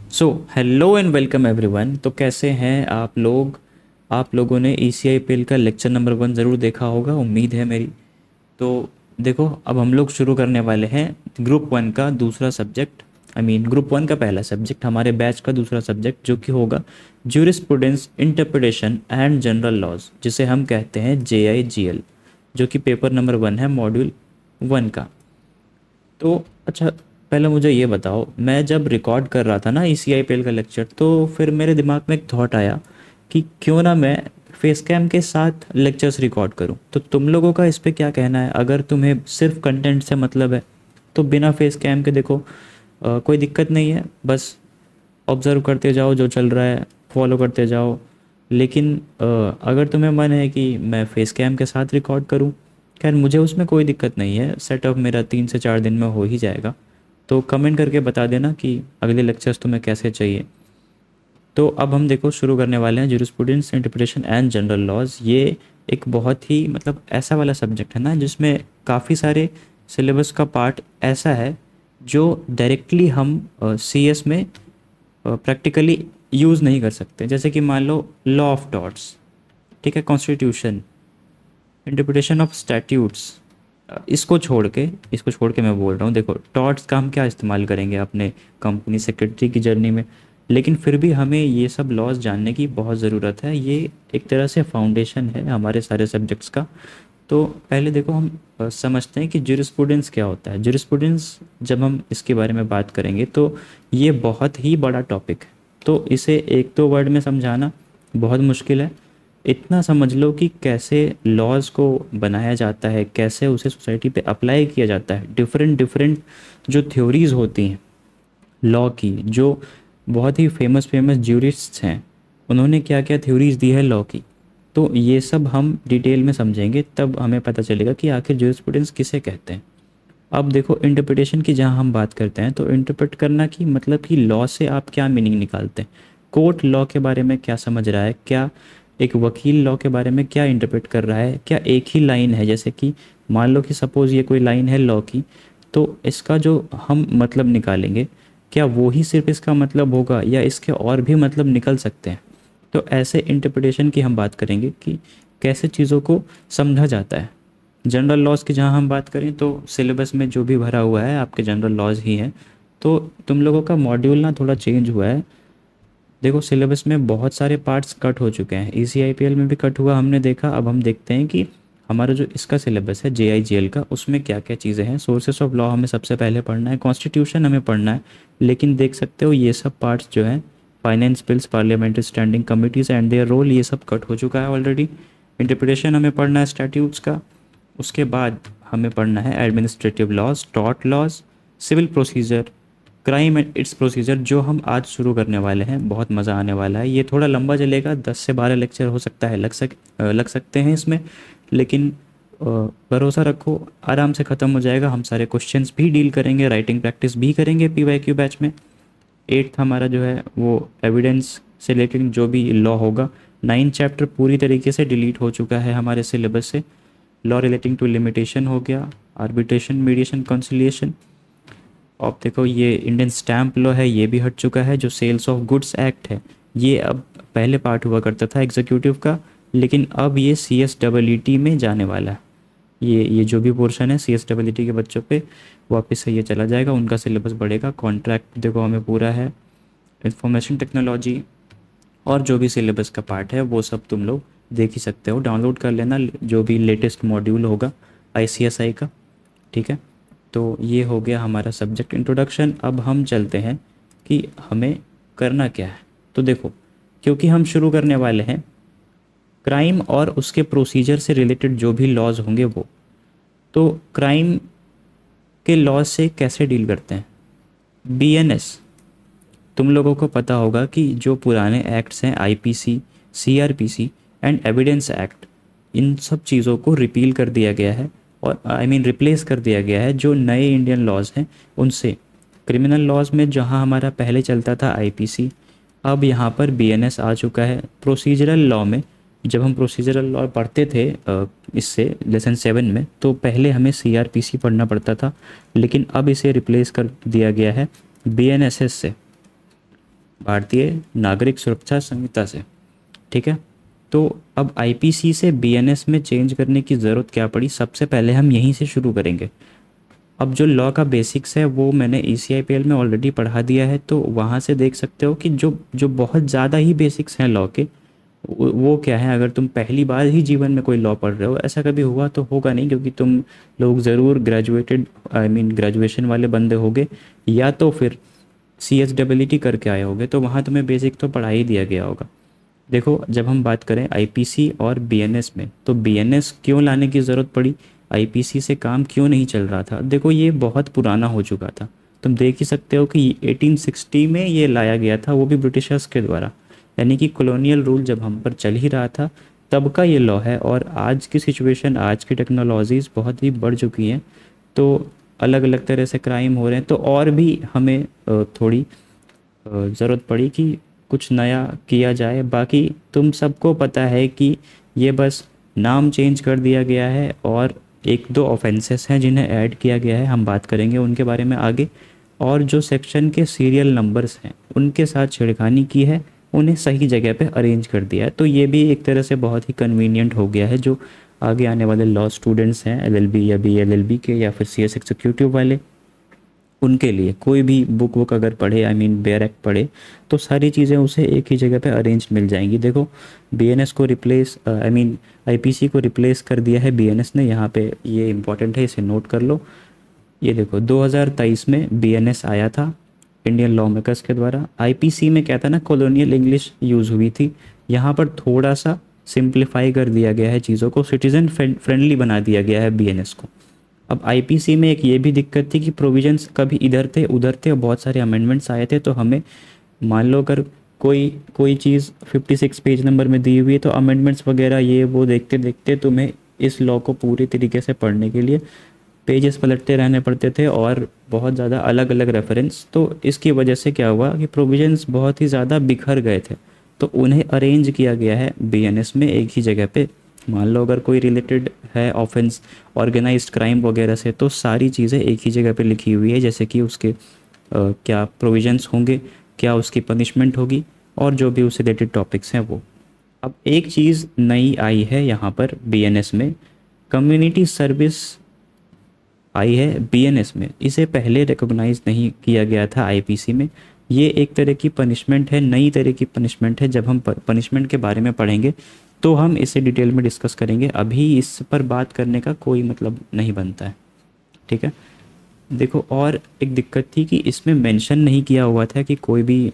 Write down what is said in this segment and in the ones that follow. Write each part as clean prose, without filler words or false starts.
So hello and welcome everyone. तो कैसे हैं आप लोग? आप लोगों ने ECIPL का लेक्चर नंबर 1 ज़रूर देखा होगा, उम्मीद है मेरी। तो देखो, अब हम लोग शुरू करने वाले हैं ग्रुप 1 का दूसरा सब्जेक्ट। ग्रुप 1 का पहला सब्जेक्ट, हमारे बैच का दूसरा सब्जेक्ट, जो कि होगा jurisprudence, interpretation and general laws, जिसे हम कहते हैं JIGL, जो कि पेपर नंबर 1 है मॉड्यूल 1 का। तो अच्छा, पहले मुझे ये बताओ, मैं जब रिकॉर्ड कर रहा था ना ECIPL का लेक्चर, तो फिर मेरे दिमाग में एक थॉट आया कि क्यों ना मैं फेस कैम के साथ लेक्चर्स रिकॉर्ड करूं। तो तुम लोगों का इस पे क्या कहना है? अगर तुम्हें सिर्फ कंटेंट से मतलब है तो बिना फेस कैम के देखो, कोई दिक्कत नहीं है, बस ऑब्ज़र्व करते जाओ जो चल रहा है, फॉलो करते जाओ। लेकिन अगर तुम्हें मन है कि मैं फेस कैम के साथ रिकॉर्ड करूं, खैर मुझे उसमें कोई दिक्कत नहीं है, सेटअप मेरा 3 से 4 दिन में हो ही जाएगा। तो कमेंट करके बता देना कि अगले लेक्चर्स तुम्हें कैसे चाहिए। तो अब हम देखो शुरू करने वाले हैं jurisprudence, interpretation and general laws. ये एक बहुत ही मतलब ऐसा वाला सब्जेक्ट है ना, जिसमें काफ़ी सारे सिलेबस का पार्ट ऐसा है जो डायरेक्टली हम CS में प्रैक्टिकली यूज़ नहीं कर सकते। जैसे कि मान लो लॉ ऑफ टॉर्ट्स, ठीक है, कॉन्स्टिट्यूशन, इंटरप्रिटेशन ऑफ स्टैट्यूट्स। इसको छोड़ के मैं बोल रहा हूँ, देखो टॉर्ट्स का हम क्या इस्तेमाल करेंगे अपने कंपनी सेक्रेटरी की जर्नी में, लेकिन फिर भी हमें ये सब लॉज जानने की बहुत ज़रूरत है। ये एक तरह से फाउंडेशन है हमारे सारे सब्जेक्ट्स का। तो पहले देखो हम समझते हैं कि ज्यूरिस्प्रूडेंस क्या होता है। ज्यूरिस्प्रूडेंस जब हम इसके बारे में बात करेंगे तो ये बहुत ही बड़ा टॉपिक है। तो इसे एक दो वर्ड में समझाना बहुत मुश्किल है। इतना समझ लो कि कैसे लॉज को बनाया जाता है, कैसे उसे सोसाइटी पे अप्लाई किया जाता है, डिफरेंट डिफरेंट जो थ्योरीज़ होती हैं लॉ की, जो बहुत ही फेमस फेमस ज्यूरिस्ट्स हैं, उन्होंने क्या क्या थ्योरीज दी है लॉ की। तो ये सब हम डिटेल में समझेंगे, तब हमें पता चलेगा कि आखिर ज्यूरिस्प्रूडेंस किसे कहते हैं। अब देखो इंटरप्रिटेशन की जहाँ हम बात करते हैं, तो इंटरप्रेट करना की मतलब कि लॉ से आप क्या मीनिंग निकालते हैं। कोर्ट लॉ के बारे में क्या समझ रहा है, क्या एक वकील लॉ के बारे में क्या इंटरप्रेट कर रहा है, क्या एक ही लाइन है। जैसे कि मान लो कि सपोज़ ये कोई लाइन है लॉ की, तो इसका जो हम मतलब निकालेंगे, क्या वो ही सिर्फ इसका मतलब होगा या इसके और भी मतलब निकल सकते हैं। तो ऐसे इंटरप्रिटेशन की हम बात करेंगे कि कैसे चीज़ों को समझा जाता है। जनरल लॉज की जहाँ हम बात करें, तो सिलेबस में जो भी भरा हुआ है आपके जनरल लॉज ही हैं। तो तुम लोगों का मॉड्यूल ना थोड़ा चेंज हुआ है। देखो सिलेबस में बहुत सारे पार्ट्स कट हो चुके हैं, ECIPL में भी कट हुआ हमने देखा। अब हम देखते हैं कि हमारा जो इसका सिलेबस है JIGL का, उसमें क्या क्या चीज़ें हैं। सोर्सेस ऑफ लॉ हमें सबसे पहले पढ़ना है, कॉन्स्टिट्यूशन हमें पढ़ना है। लेकिन देख सकते हो ये सब पार्ट्स जो हैं, finance bills, parliamentary standing committees and their role, ये सब कट हो चुका है ऑलरेडी। इंटरप्रिटेशन हमें पढ़ना है स्टैट्यूट्स का। उसके बाद हमें पढ़ना है administrative laws, tort laws, civil procedure, crime and its procedure, जो हम आज शुरू करने वाले हैं। बहुत मज़ा आने वाला है, ये थोड़ा लंबा चलेगा, 10 से 12 लेक्चर हो सकता है, लग सकते हैं इसमें। लेकिन भरोसा रखो, आराम से ख़त्म हो जाएगा। हम सारे क्वेश्चंस भी डील करेंगे, राइटिंग प्रैक्टिस भी करेंगे PYQ बैच में। 8th हमारा जो है वो एविडेंस से रिलेटेड जो भी लॉ होगा। 9 चैप्टर पूरी तरीके से डिलीट हो चुका है हमारे सिलेबस से। लॉ रिलेटिंग टू लिमिटेशन हो गया, आर्बिट्रेशन, मीडिएशन, कंसिलिएशन। अब देखो ये इंडियन स्टैम्प लॉ है, ये भी हट चुका है। जो सेल्स ऑफ गुड्स एक्ट है, ये अब पहले पार्ट हुआ करता था एग्जीक्यूटिव का, लेकिन अब ये CSEET में जाने वाला है। ये जो भी पोर्शन है CSEET के बच्चों पे वापस से ये चला जाएगा, उनका सिलेबस बढ़ेगा। कॉन्ट्रैक्ट देखो हमें पूरा है, इंफॉर्मेशन टेक्नोलॉजी और जो भी सिलेबस का पार्ट है वो सब तुम लोग देख ही सकते हो, डाउनलोड कर लेना जो भी लेटेस्ट मॉड्यूल होगा ICSI का, ठीक है। तो ये हो गया हमारा सब्जेक्ट इंट्रोडक्शन। अब हम चलते हैं कि हमें करना क्या है। तो देखो, क्योंकि हम शुरू करने वाले हैं क्राइम और उसके प्रोसीजर से रिलेटेड जो भी लॉज होंगे वो, तो क्राइम के लॉज से कैसे डील करते हैं। BNS, तुम लोगों को पता होगा कि जो पुराने एक्ट्स हैं IPC, CRPC and evidence act, इन सब चीज़ों को रिपील कर दिया गया है, और रिप्लेस कर दिया गया है जो नए इंडियन लॉज हैं उनसे। क्रिमिनल लॉज में जहां हमारा पहले चलता था IPC, अब यहाँ पर BNS आ चुका है। प्रोसीजरल लॉ में जब हम प्रोसीजरल लॉ पढ़ते थे इससे लेसन 7 में, तो पहले हमें CRPC पढ़ना पड़ता था, लेकिन अब इसे रिप्लेस कर दिया गया है BNSS से। भारतीय नागरिक सुरक्षा संहिता से, ठीक है। तो अब आईपीसी से बीएनएस में चेंज करने की ज़रूरत क्या पड़ी, सबसे पहले हम यहीं से शुरू करेंगे। अब जो लॉ का बेसिक्स है वो मैंने ईसीआईपीएल में ऑलरेडी पढ़ा दिया है, तो वहाँ से देख सकते हो कि जो जो बहुत ज़्यादा ही बेसिक्स हैं लॉ के, वो क्या है। अगर तुम पहली बार ही जीवन में कोई लॉ पढ़ रहे हो, ऐसा कभी हुआ तो होगा नहीं, क्योंकि तुम लोग ज़रूर ग्रेजुएटेड, आई मीन ग्रेजुएशन वाले बंदे होगे, या तो फिर सीएचडब्ल्यूटी करके आए होगे, तो वहाँ तुम्हें बेसिक तो पढ़ा ही दिया गया होगा। देखो, जब हम बात करें आईपीसी और बीएनएस में, तो बीएनएस क्यों लाने की ज़रूरत पड़ी, आईपीसी से काम क्यों नहीं चल रहा था। देखो, ये बहुत पुराना हो चुका था। तुम देख ही सकते हो कि 1860 में ये लाया गया था, वो भी ब्रिटिशर्स के द्वारा, यानी कि कॉलोनियल रूल जब हम पर चल ही रहा था तब का ये लॉ है। और आज की सिचुएशन, आज की टेक्नोलॉजीज़ बहुत ही बढ़ चुकी हैं, तो अलग अलग तरह से क्राइम हो रहे हैं, तो और भी हमें थोड़ी ज़रूरत पड़ी कि कुछ नया किया जाए। बाकी तुम सबको पता है कि ये बस नाम चेंज कर दिया गया है, और एक दो ऑफेंसेस हैं जिन्हें ऐड किया गया है, हम बात करेंगे उनके बारे में आगे। और जो सेक्शन के सीरियल नंबर्स हैं उनके साथ छेड़खानी की है, उन्हें सही जगह पे अरेंज कर दिया है। तो ये भी एक तरह से बहुत ही कन्वीनियंट हो गया है, जो आगे आने वाले लॉ स्टूडेंट्स हैं, एलएलबी या बीएलएलबी के, या फिर सीएस एग्जीक्यूटिव वाले, उनके लिए कोई भी बुक अगर पढ़े, आई मीन बेयर एक्ट पढ़े, तो सारी चीज़ें उसे एक ही जगह पे अरेंज मिल जाएंगी। देखो, बीएनएस को रिप्लेस, आई मीन आईपीसी को रिप्लेस कर दिया है बीएनएस ने, यहाँ पे ये इंपॉर्टेंट है, इसे नोट कर लो। ये देखो, 2023 में बीएनएस आया था इंडियन लॉ मेकर्स के द्वारा। आईपीसी में क्या था ना, कॉलोनियल इंग्लिश यूज़ हुई थी, यहाँ पर थोड़ा सा सिंप्लीफाई कर दिया गया है चीज़ों को, सिटीज़न फ्रेंडली बना दिया गया है बीएनएस को। अब आईपीसी में एक ये भी दिक्कत थी कि प्रोविजंस कभी इधर थे उधर थे, और बहुत सारे अमेंडमेंट्स आए थे, तो हमें मान लो अगर कोई कोई चीज़ 56 पेज नंबर में दी हुई है, तो अमेंडमेंट्स वगैरह ये वो देखते देखते तुम्हें इस लॉ को पूरी तरीके से पढ़ने के लिए पेजेस पलटते रहने पड़ते थे, और बहुत ज़्यादा अलग अलग रेफरेंस। तो इसकी वजह से क्या हुआ कि प्रोविजंस बहुत ही ज़्यादा बिखर गए थे, तो उन्हें अरेंज किया गया है बीएनएस में एक ही जगह पे। मान लो अगर कोई रिलेटेड है ऑफेंस ऑर्गेनाइज्ड क्राइम वगैरह से, तो सारी चीज़ें एक ही जगह पे लिखी हुई है, जैसे कि उसके क्या प्रोविजंस होंगे, क्या उसकी पनिशमेंट होगी, और जो भी उससे रिलेटेड टॉपिक्स हैं वो। अब एक चीज़ नई आई है यहाँ पर बीएनएस में, कम्युनिटी सर्विस आई है बीएनएस में, इसे पहले रिकॉग्नाइज नहीं किया गया था आईपीसी में। ये एक तरह की पनिशमेंट है, नई तरह की पनिशमेंट है। जब हम पनिशमेंट के बारे में पढ़ेंगे तो हम इसे डिटेल में डिस्कस करेंगे, अभी इस पर बात करने का कोई मतलब नहीं बनता है, ठीक है। देखो, और एक दिक्कत थी कि इसमें मेंशन नहीं किया हुआ था कि कोई भी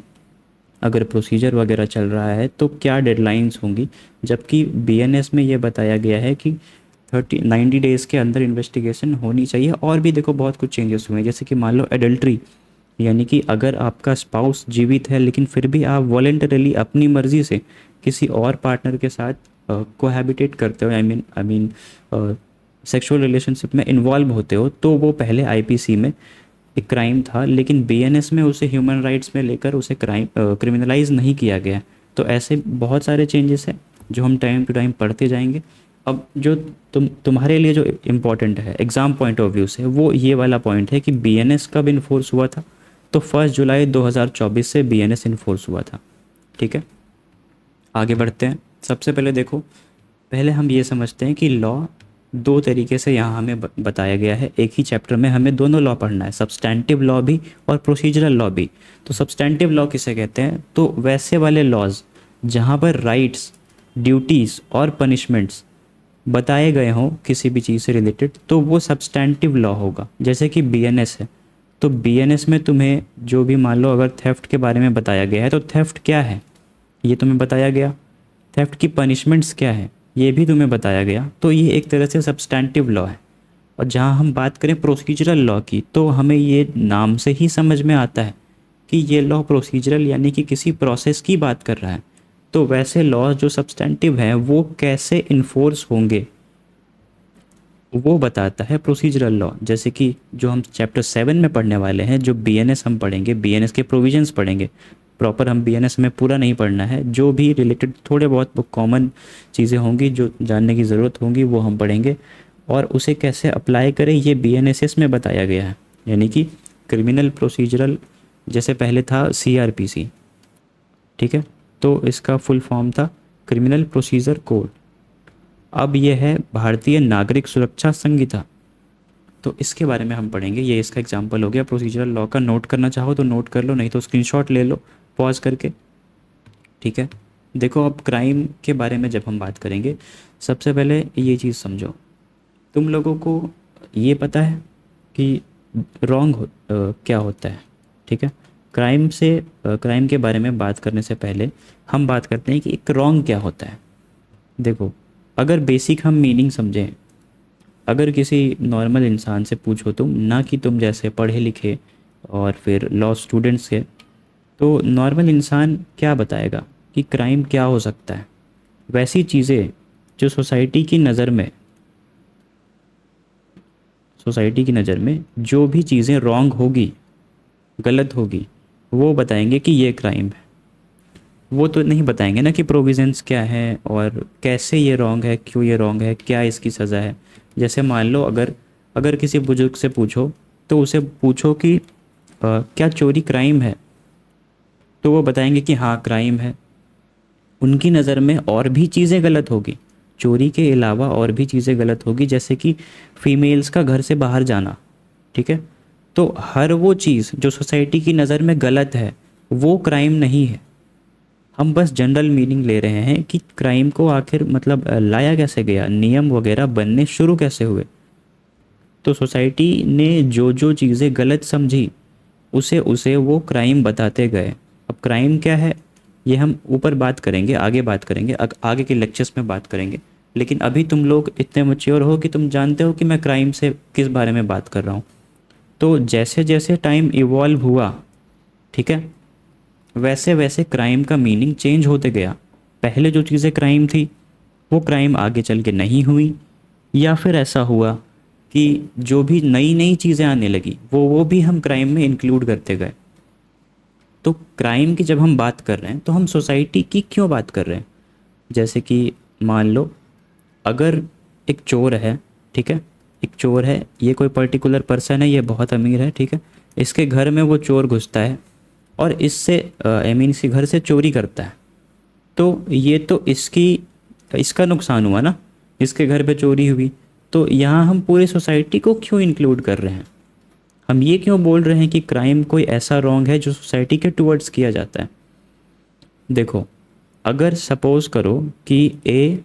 अगर प्रोसीजर वगैरह चल रहा है तो क्या डेडलाइंस होंगी, जबकि बीएनएस में ये बताया गया है कि 90 डेज़ के अंदर इन्वेस्टिगेशन होनी चाहिए। और भी देखो बहुत कुछ चेंजेस हुए हैं, जैसे कि मान लो एडल्ट्री, यानी कि अगर आपका स्पाउस जीवित है लेकिन फिर भी आप वॉलेंटरली अपनी मर्ज़ी से किसी और पार्टनर के साथ कोहैबिटेट करते हो, आई मीन सेक्सुअल रिलेशनशिप में इन्वॉल्व होते हो, तो वो पहले आईपीसी में एक क्राइम था, लेकिन बीएनएस में उसे ह्यूमन राइट्स में लेकर उसे क्राइम क्रिमिनलाइज नहीं किया गया। तो ऐसे बहुत सारे चेंजेस हैं जो हम टाइम टू टाइम पढ़ते जाएंगे। अब जो तुम्हारे लिए जो इम्पोर्टेंट है एग्ज़ाम पॉइंट ऑफ व्यू से, वो ये वाला पॉइंट है कि बीएनएस कब इन्फोर्स हुआ था, तो 1 जुलाई 2024 से बीएनएस इन्फोर्स हुआ था, ठीक है। आगे बढ़ते हैं। सबसे पहले देखो, पहले हम ये समझते हैं कि लॉ दो तरीके से यहाँ हमें बताया गया है, एक ही चैप्टर में हमें दोनों लॉ पढ़ना है, सब्सटैंटिव लॉ भी और प्रोसीजरल लॉ भी। तो सब्सटैंटिव लॉ किसे कहते हैं, तो वैसे वाले लॉज जहाँ पर राइट्स, ड्यूटीज़ और पनिशमेंट्स बताए गए हों किसी भी चीज़ से रिलेटेड, तो वो सब्सटैंटिव लॉ होगा। जैसे कि बीएनएस है, तो बीएनएस में तुम्हें जो भी मान लो अगर थेफ्ट के बारे में बताया गया है, तो थेफ्ट क्या है ये तुम्हें बताया गया, थेफ्ट की पनिशमेंट्स क्या है ये भी तुम्हें बताया गया। तो ये एक तरह से सब्सटैंटिव लॉ है। और जहाँ हम बात करें प्रोसीजरल लॉ की, तो हमें ये नाम से ही समझ में आता है कि ये लॉ प्रोसीजरल यानी कि किसी प्रोसेस की बात कर रहा है। तो वैसे लॉ जो सब्सटैंटिव हैं वो कैसे इन्फोर्स होंगे वो बताता है प्रोसीजरल लॉ। जैसे कि जो हम चैप्टर 7 में पढ़ने वाले हैं, जो बीएनएस हम पढ़ेंगे, बीएनएस के प्रोविजंस पढ़ेंगे। प्रॉपर हम बीएनएस में पूरा नहीं पढ़ना है, जो भी रिलेटेड थोड़े बहुत कॉमन चीज़ें होंगी जो जानने की ज़रूरत होंगी वो हम पढ़ेंगे, और उसे कैसे अप्लाई करें ये बीएनएसएस में बताया गया है। यानी कि क्रिमिनल प्रोसीजरल, जैसे पहले था सीआरपीसी, ठीक है। तो इसका फुल फॉर्म था क्रिमिनल प्रोसीजर कोड। अब यह है भारतीय नागरिक सुरक्षा संहिता। तो इसके बारे में हम पढ़ेंगे, ये इसका एग्जाम्पल हो गया प्रोसीजरल लॉ का। नोट करना चाहो तो नोट कर लो, नहीं तो स्क्रीनशॉट ले लो पॉज करके, ठीक है। देखो अब क्राइम के बारे में जब हम बात करेंगे, सबसे पहले ये चीज़ समझो, तुम लोगों को ये पता है कि रॉन्ग क्या होता है, ठीक है। क्राइम के बारे में बात करने से पहले हम बात करते हैं कि एक रॉन्ग क्या होता है। देखो अगर बेसिक हम मीनिंग समझें, अगर किसी नॉर्मल इंसान से पूछो तुम, ना कि तुम जैसे पढ़े लिखे और फिर लॉ स्टूडेंट्स के, तो नॉर्मल इंसान क्या बताएगा कि क्राइम क्या हो सकता है। वैसी चीज़ें जो सोसाइटी की नज़र में जो भी चीज़ें रॉन्ग होगी, गलत होगी, वो बताएंगे कि ये क्राइम है। वो तो नहीं बताएंगे ना कि प्रोविजंस क्या है और कैसे ये रॉन्ग है, क्यों ये रॉन्ग है, क्या इसकी सज़ा है। जैसे मान लो अगर अगर किसी बुजुर्ग से पूछो, तो उसे पूछो कि क्या चोरी क्राइम है, तो वो बताएंगे कि हाँ क्राइम है। उनकी नज़र में और भी चीज़ें गलत होगी, चोरी के अलावा और भी चीज़ें गलत होगी, जैसे कि फीमेल्स का घर से बाहर जाना, ठीक है। तो हर वो चीज़ जो सोसाइटी की नज़र में गलत है वो क्राइम नहीं है। हम बस जनरल मीनिंग ले रहे हैं कि क्राइम को आखिर मतलब लाया कैसे गया, नियम वगैरह बनने शुरू कैसे हुए। तो सोसाइटी ने जो जो चीज़ें गलत समझी उसे उसे वो क्राइम बताते गए। अब क्राइम क्या है ये हम ऊपर बात करेंगे, आगे बात करेंगे, आगे के लेक्चर्स में बात करेंगे। लेकिन अभी तुम लोग इतने मैच्योर हो कि तुम जानते हो कि मैं क्राइम से किस बारे में बात कर रहा हूँ। तो जैसे जैसे टाइम इवॉल्व हुआ, ठीक है, वैसे वैसे क्राइम का मीनिंग चेंज होते गया। पहले जो चीज़ें क्राइम थी वो क्राइम आगे चल के नहीं हुई, या फिर ऐसा हुआ कि जो भी नई नई चीज़ें आने लगी वो भी हम क्राइम में इंक्लूड करते गए। तो क्राइम की जब हम बात कर रहे हैं तो हम सोसाइटी की क्यों बात कर रहे हैं। जैसे कि मान लो अगर एक चोर है, ठीक है, एक चोर है, ये कोई पर्टिकुलर पर्सन है, ये बहुत अमीर है, ठीक है, इसके घर में वो चोर घुसता है और इससे आई मीन इसके घर से चोरी करता है। तो ये तो इसका नुकसान हुआ ना, इसके घर पे चोरी हुई। तो यहाँ हम पूरी सोसाइटी को क्यों इंक्लूड कर रहे हैं, हम ये क्यों बोल रहे हैं कि क्राइम कोई ऐसा रॉन्ग है जो सोसाइटी के टुवर्ड्स किया जाता है। देखो अगर सपोज़ करो कि ए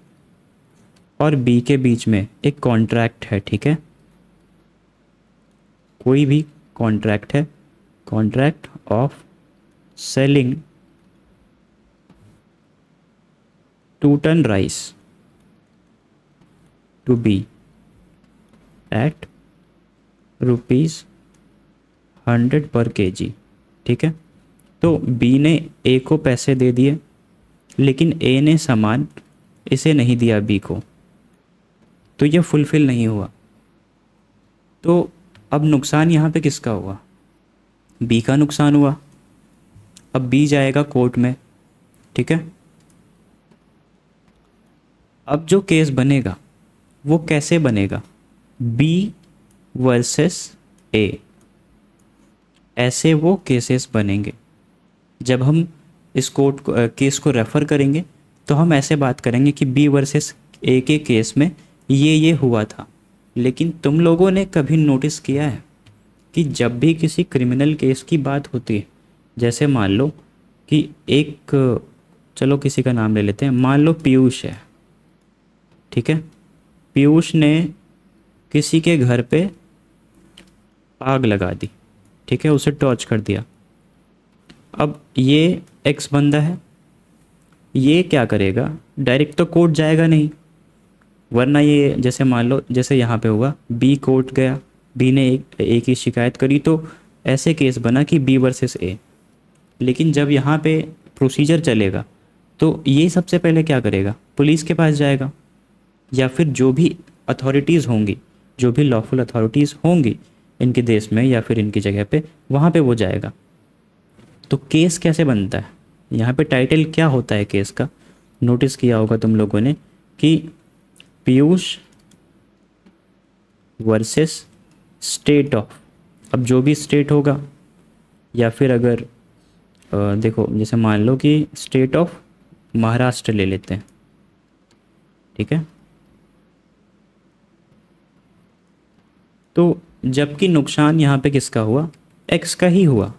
और बी के बीच में एक कॉन्ट्रैक्ट है, ठीक है, कोई भी कॉन्ट्रैक्ट है, contract of selling 2 ton rice to be at ₹100 per KG, ठीक है। तो बी ने ए को पैसे दे दिए, लेकिन ए ने सामान इसे नहीं दिया बी को, तो ये फुलफ़िल नहीं हुआ। तो अब नुकसान यहाँ पे किसका हुआ, बी का नुकसान हुआ। अब बी जाएगा कोर्ट में, ठीक है। अब जो केस बनेगा वो कैसे बनेगा, बी वर्सेस ए, ऐसे वो केसेस बनेंगे। जब हम इस केस को रेफ़र करेंगे तो हम ऐसे बात करेंगे कि बी वर्सेस ए के केस में ये हुआ था। लेकिन तुम लोगों ने कभी नोटिस किया है कि जब भी किसी क्रिमिनल केस की बात होती है, जैसे मान लो कि चलो किसी का नाम ले लेते हैं, मान लो पीयूष है, ठीक है, पीयूष ने किसी के घर पे आग लगा दी, ठीक है, उसे टॉर्च कर दिया। अब ये एक्स बंदा है, ये क्या करेगा, डायरेक्ट तो कोर्ट जाएगा नहीं, वरना ये जैसे मान लो जैसे यहाँ पे हुआ, बी कोर्ट गया, बी ने ए की शिकायत करी, तो ऐसे केस बना कि बी वर्सेस ए। लेकिन जब यहाँ पे प्रोसीजर चलेगा तो ये सबसे पहले क्या करेगा, पुलिस के पास जाएगा, या फिर जो भी अथॉरिटीज़ होंगी, जो भी लॉफुल अथॉरिटीज़ होंगी इनके देश में या फिर इनकी जगह पे, वहाँ पे वो जाएगा। तो केस कैसे बनता है, यहाँ पे टाइटल क्या होता है केस का, नोटिस किया होगा तुम लोगों ने कि पीयूष वर्सेस स्टेट ऑफ। अब जो भी स्टेट होगा, या फिर अगर देखो जैसे मान लो कि स्टेट ऑफ महाराष्ट्र ले लेते हैं, ठीक है। तो जबकि नुकसान यहाँ पे किसका हुआ, एक्स का ही हुआ,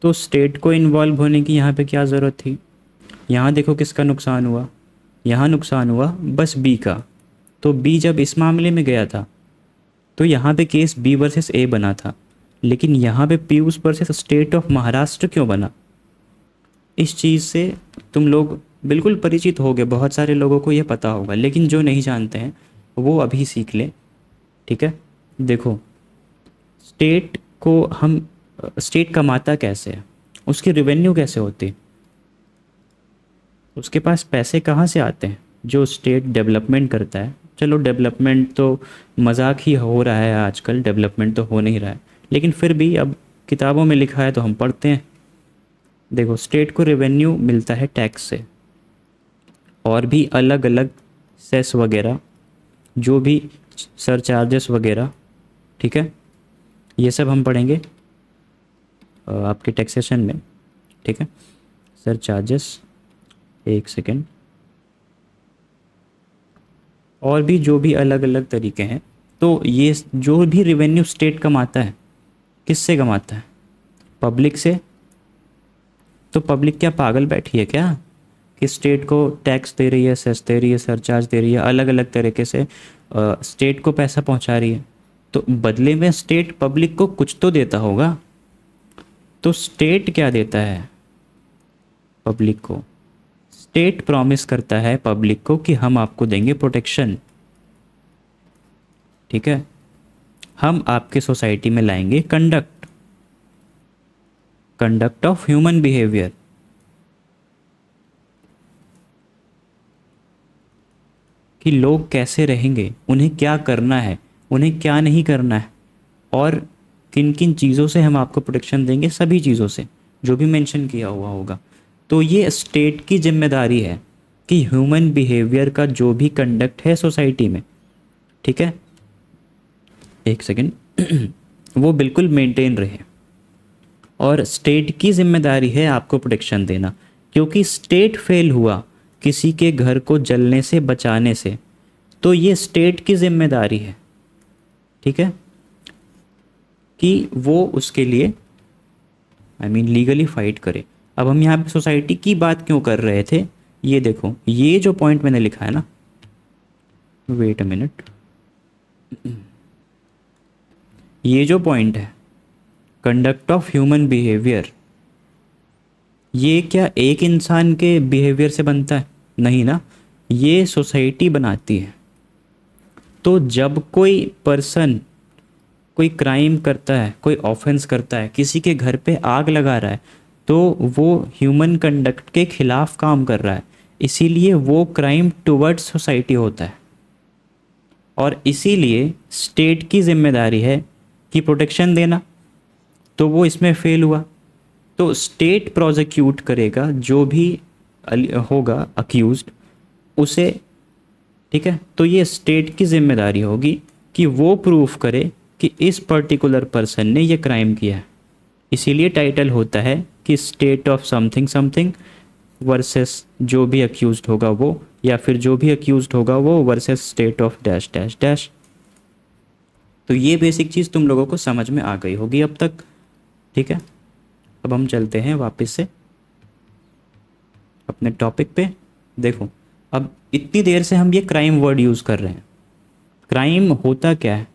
तो स्टेट को इन्वॉल्व होने की यहाँ पे क्या ज़रूरत थी। यहाँ देखो किसका नुकसान हुआ, यहाँ नुकसान हुआ बस बी का। तो बी जब इस मामले में गया था तो यहाँ पे केस बी वर्सेस ए बना था, लेकिन यहाँ पे Piyush versus state of Maharashtra क्यों बना। इस चीज़ से तुम लोग बिल्कुल परिचित होगे, बहुत सारे लोगों को ये पता होगा, लेकिन जो नहीं जानते हैं वो अभी सीख लें, ठीक है। देखो स्टेट को हम स्टेट कमाता कैसे है, उसकी रेवेन्यू कैसे होती है, उसके पास पैसे कहाँ से आते हैं, जो स्टेट डेवलपमेंट करता है। चलो डेवलपमेंट तो मजाक ही हो रहा है आजकल, डेवलपमेंट तो हो नहीं रहा है, लेकिन फिर भी अब किताबों में लिखा है तो हम पढ़ते हैं। देखो स्टेट को रेवेन्यू मिलता है टैक्स से, और भी अलग अलग सेस वगैरह, जो भी सरचार्जेस वगैरह, ठीक है, ये सब हम पढ़ेंगे आपके टैक्सेशन में, ठीक है। सरचार्जेस, एक सेकेंड, और भी जो भी अलग अलग तरीके हैं। तो ये जो भी रेवेन्यू स्टेट कमाता है, किससे कमाता है, पब्लिक से। तो पब्लिक क्या पागल बैठी है क्या कि स्टेट को टैक्स दे रही है, सेस दे रही है, सरचार्ज दे रही है, अलग अलग तरीके से स्टेट को पैसा पहुंचा रही है, तो बदले में स्टेट पब्लिक को कुछ तो देता होगा। तो स्टेट क्या देता है पब्लिक को, स्टेट प्रॉमिस करता है पब्लिक को कि हम आपको देंगे प्रोटेक्शन, ठीक है, हम आपके सोसाइटी में लाएंगे कंडक्ट ऑफ ह्यूमन बिहेवियर, कि लोग कैसे रहेंगे, उन्हें क्या करना है, उन्हें क्या नहीं करना है, और किन किन चीज़ों से हम आपको प्रोटेक्शन देंगे, सभी चीज़ों से जो भी मेंशन किया हुआ होगा। तो ये स्टेट की जिम्मेदारी है कि ह्यूमन बिहेवियर का जो भी कंडक्ट है सोसाइटी में, ठीक है, एक सेकेंड, वो बिल्कुल मेंटेन रहे। और स्टेट की जिम्मेदारी है आपको प्रोटेक्शन देना, क्योंकि स्टेट फेल हुआ किसी के घर को जलने से बचाने से, तो ये स्टेट की जिम्मेदारी है, ठीक है, कि वो उसके लिए लीगली फाइट करे। अब हम यहाँ पे सोसाइटी की बात क्यों कर रहे थे, ये देखो, ये जो पॉइंट मैंने लिखा है ना, वेट अ मिनट, ये जो पॉइंट है कंडक्ट ऑफ ह्यूमन बिहेवियर, ये क्या एक इंसान के बिहेवियर से बनता है, नहीं ना, ये सोसाइटी बनाती है। तो जब कोई पर्सन कोई क्राइम करता है, कोई ऑफेंस करता है, किसी के घर पे आग लगा रहा है, तो वो ह्यूमन कंडक्ट के खिलाफ काम कर रहा है, इसीलिए वो क्राइम टुवर्ड्स सोसाइटी होता है। और इसीलिए स्टेट की जिम्मेदारी है कि प्रोटेक्शन देना, तो वो इसमें फेल हुआ, तो स्टेट प्रोसिक्यूट करेगा जो भी होगा अक्यूज्ड उसे, ठीक है। तो ये स्टेट की जिम्मेदारी होगी कि वो प्रूफ करे कि इस पर्टिकुलर पर्सन ने ये क्राइम किया है। इसीलिए टाइटल होता है कि state of something something versus जो भी अक्यूज्ड होगा वो, या फिर जो भी अक्यूज्ड होगा वो versus state of dash dash dash. तो ये बेसिक चीज़ तुम लोगों को समझ में आ गई होगी अब तक, ठीक है। अब हम चलते हैं वापस से अपने टॉपिक पे। देखो अब इतनी देर से हम ये क्राइम वर्ड यूज़ कर रहे हैं, क्राइम होता क्या है,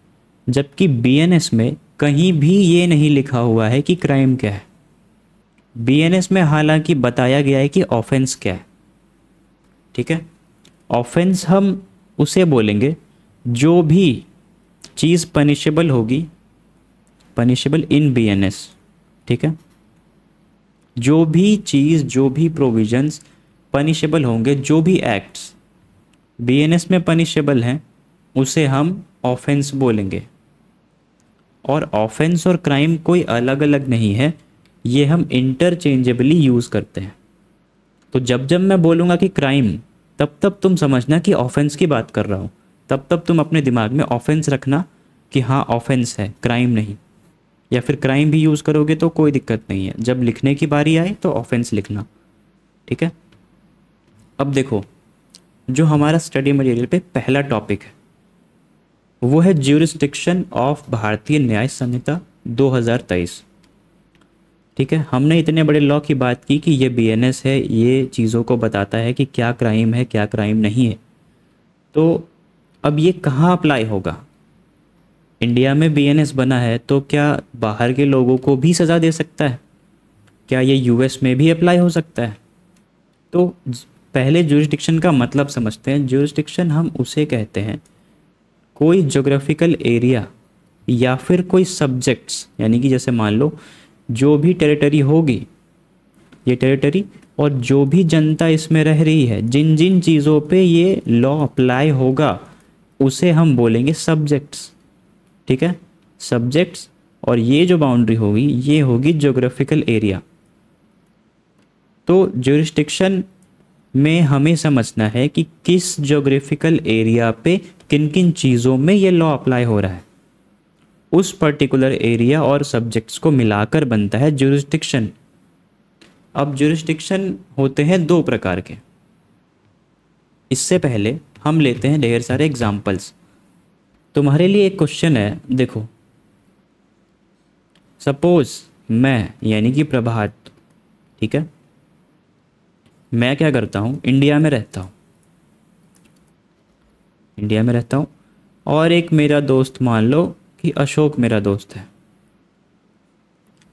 जबकि बीएनएस में कहीं भी ये नहीं लिखा हुआ है कि क्राइम क्या है। बीएनएस में हालांकि बताया गया है कि ऑफेंस क्या है, ठीक है। ऑफेंस हम उसे बोलेंगे जो भी चीज़ पनिशेबल होगी, पनिशेबल इन बीएनएस, ठीक है, जो भी चीज़, जो भी प्रोविजंस पनिशेबल होंगे, जो भी एक्ट्स बीएनएस में पनिशेबल हैं, उसे हम ऑफेंस बोलेंगे। और ऑफेंस और क्राइम कोई अलग अलग नहीं है, ये हम इंटरचेंजेबली यूज़ करते हैं। तो जब जब मैं बोलूँगा कि क्राइम, तब तब तुम समझना कि ऑफेंस की बात कर रहा हूँ, तब तब तुम अपने दिमाग में ऑफेंस रखना कि हाँ ऑफेंस है, क्राइम नहीं, या फिर क्राइम भी यूज़ करोगे तो कोई दिक्कत नहीं है, जब लिखने की बारी आए तो ऑफेंस लिखना। ठीक है, अब देखो जो हमारा स्टडी मटेरियल पे पहला टॉपिक है वो है ज्यूरिसडिक्शन ऑफ भारतीय न्याय संहिता 2023। ठीक है, हमने इतने बड़े लॉ की बात की कि ये बीएनएस है, ये चीज़ों को बताता है कि क्या क्राइम है क्या क्राइम नहीं है। तो अब ये कहाँ अप्लाई होगा? इंडिया में बीएनएस बना है तो क्या बाहर के लोगों को भी सज़ा दे सकता है? क्या ये यूएस में भी अप्लाई हो सकता है? तो पहले ज्यूरिसडिक्शन का मतलब समझते हैं। ज्यूरिसडिक्शन हम उसे कहते हैं कोई ज्योग्राफिकल एरिया या फिर कोई सब्जेक्ट्स, यानी कि जैसे मान लो जो भी टेरिटरी होगी, ये टेरिटरी और जो भी जनता इसमें रह रही है, जिन जिन चीज़ों पे ये लॉ अप्लाई होगा उसे हम बोलेंगे सब्जेक्ट्स। ठीक है, सब्जेक्ट्स, और ये जो बाउंड्री होगी ये होगी ज्योग्राफिकल एरिया। तो ज्यूरिसडिक्शन में हमें समझना है कि किस ज्योग्राफिकल एरिया पे किन किन चीज़ों में ये लॉ अप्लाई हो रहा है, उस पर्टिकुलर एरिया और सब्जेक्ट्स को मिलाकर बनता है ज्यूरिसडिक्शन। अब ज्यूरिसडिक्शन होते हैं दो प्रकार के। इससे पहले हम लेते हैं ढेर सारे एग्जाम्पल्स। तुम्हारे लिए एक क्वेश्चन है, देखो सपोज मैं यानी कि प्रभात, ठीक है, मैं क्या करता हूँ, इंडिया में रहता हूँ, इंडिया में रहता हूँ, और एक मेरा दोस्त, मान लो कि अशोक मेरा दोस्त है,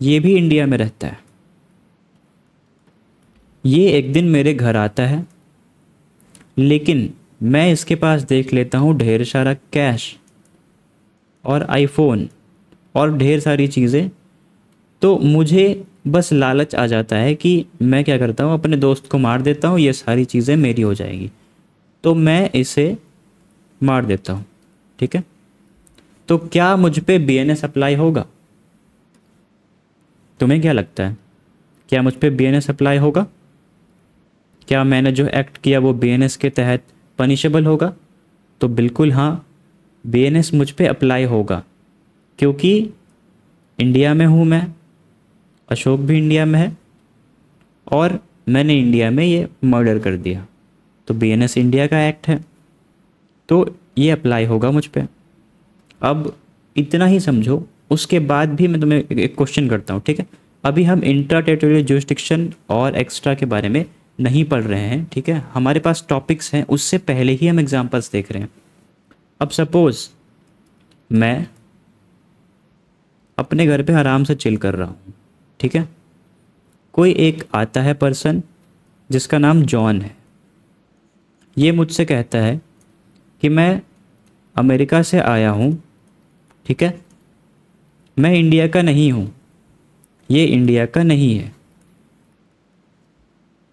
ये भी इंडिया में रहता है। ये एक दिन मेरे घर आता है, लेकिन मैं इसके पास देख लेता हूँ ढेर सारा कैश और आईफोन और ढेर सारी चीज़ें। तो मुझे बस लालच आ जाता है कि मैं क्या करता हूँ, अपने दोस्त को मार देता हूँ, ये सारी चीज़ें मेरी हो जाएगी, तो मैं इसे मार देता हूँ। ठीक है, तो क्या मुझ पे बीएनएस अप्लाई होगा? तुम्हें क्या लगता है, क्या मुझ पे बीएनएस अप्लाई होगा? क्या मैंने जो एक्ट किया वो बीएनएस के तहत पनिशेबल होगा? तो बिल्कुल हाँ, बीएनएस मुझ पे अप्लाई होगा, क्योंकि इंडिया में हूँ मैं, अशोक भी इंडिया में है, और मैंने इंडिया में ये मर्डर कर दिया, तो बीएनएस इंडिया का एक्ट है, तो ये अप्लाई होगा मुझ पे। अब इतना ही समझो, उसके बाद भी मैं तुम्हें एक क्वेश्चन करता हूँ। ठीक है, अभी हम इंट्रा टेरिटोरियल ज्यूरिसडिक्शन और एक्स्ट्रा के बारे में नहीं पढ़ रहे हैं। ठीक है, हमारे पास टॉपिक्स हैं, उससे पहले ही हम एग्जांपल्स देख रहे हैं। अब सपोज मैं अपने घर पे आराम से चिल कर रहा हूँ, ठीक है, कोई एक आता है पर्सन जिसका नाम जॉन है, ये मुझसे कहता है कि मैं अमेरिका से आया हूँ, ठीक है, मैं इंडिया का नहीं हूँ, ये इंडिया का नहीं है,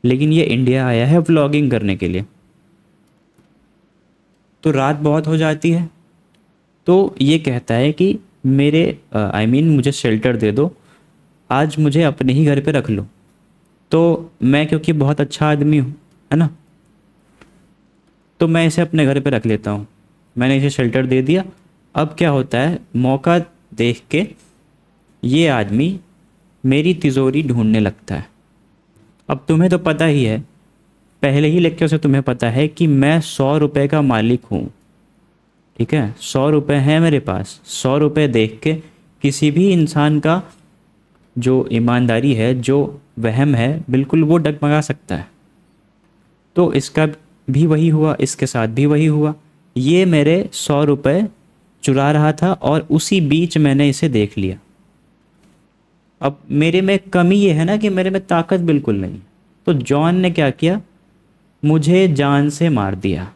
लेकिन ये इंडिया आया है व्लॉगिंग करने के लिए। तो रात बहुत हो जाती है, तो ये कहता है कि मेरे मुझे शेल्टर दे दो, आज मुझे अपने ही घर पे रख लो। तो मैं क्योंकि बहुत अच्छा आदमी हूँ, है ना, तो मैं इसे अपने घर पे रख लेता हूँ, मैंने इसे शेल्टर दे दिया। अब क्या होता है, मौका देख के ये आदमी मेरी तिजोरी ढूंढने लगता है। अब तुम्हें तो पता ही है, पहले ही लेक्चर से तुम्हें पता है कि मैं 100 रुपये का मालिक हूँ। ठीक है, 100 रुपये हैं मेरे पास, 100 रुपये देख के किसी भी इंसान का जो ईमानदारी है, जो वहम है, बिल्कुल वो डगमगा सकता है। तो इसका भी वही हुआ, इसके साथ भी वही हुआ। ये मेरे 100 रुपये चुरा रहा था और उसी बीच मैंने इसे देख लिया। अब मेरे में कमी ये है ना कि मेरे में ताकत बिल्कुल नहीं। तो जॉन ने क्या किया, मुझे जान से मार दिया।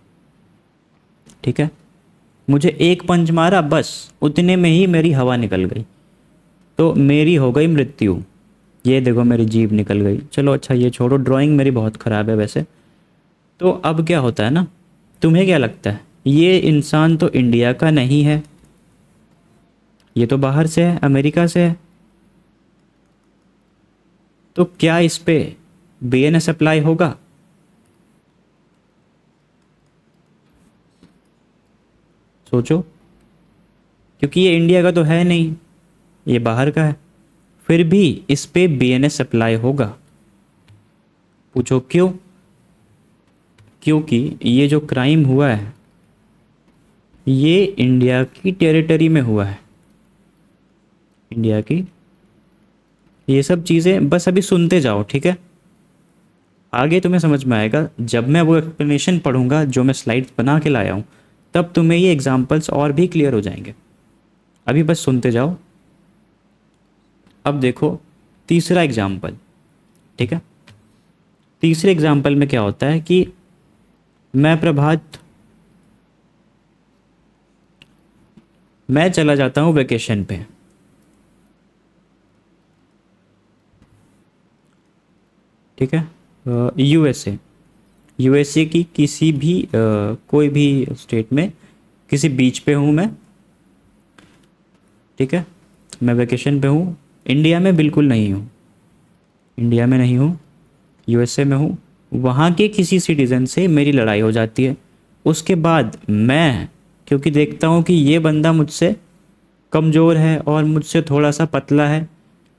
ठीक है, मुझे एक पंच मारा, बस उतने में ही मेरी हवा निकल गई, तो मेरी हो गई मृत्यु। ये देखो मेरी जीभ निकल गई। चलो अच्छा ये छोड़ो, ड्राइंग मेरी बहुत ख़राब है वैसे। तो अब क्या होता है ना, तुम्हें क्या लगता है, ये इंसान तो इंडिया का नहीं है, ये तो बाहर से है, अमेरिका से है, तो क्या इस पे बीएनएस अप्लाई होगा? सोचो, क्योंकि ये इंडिया का तो है नहीं, ये बाहर का है, फिर भी इस पे बीएनएस अप्लाई होगा। पूछो क्यों? क्योंकि ये जो क्राइम हुआ है ये इंडिया की टेरिटरी में हुआ है, इंडिया की। ये सब चीज़ें बस अभी सुनते जाओ, ठीक है? आगे तुम्हें समझ में आएगा जब मैं वो एक्सप्लेनेशन पढ़ूंगा जो मैं स्लाइड्स बना के लाया हूँ, तब तुम्हें ये एग्जांपल्स और भी क्लियर हो जाएंगे। अभी बस सुनते जाओ। अब देखो तीसरा एग्जाम्पल, ठीक है? तीसरे एग्जाम्पल में क्या होता है कि मैं चला जाता हूँ वेकेशन पे, ठीक है? यूएसए की किसी भी कोई भी स्टेट में किसी बीच पे हूँ मैं, ठीक है? मैं वेकेशन पे हूँ, इंडिया में बिल्कुल नहीं हूँ, इंडिया में नहीं हूँ, यूएसए में हूँ। वहाँ के किसी सिटीज़न से मेरी लड़ाई हो जाती है। उसके बाद मैं क्योंकि देखता हूँ कि ये बंदा मुझसे कमज़ोर है और मुझसे थोड़ा सा पतला है,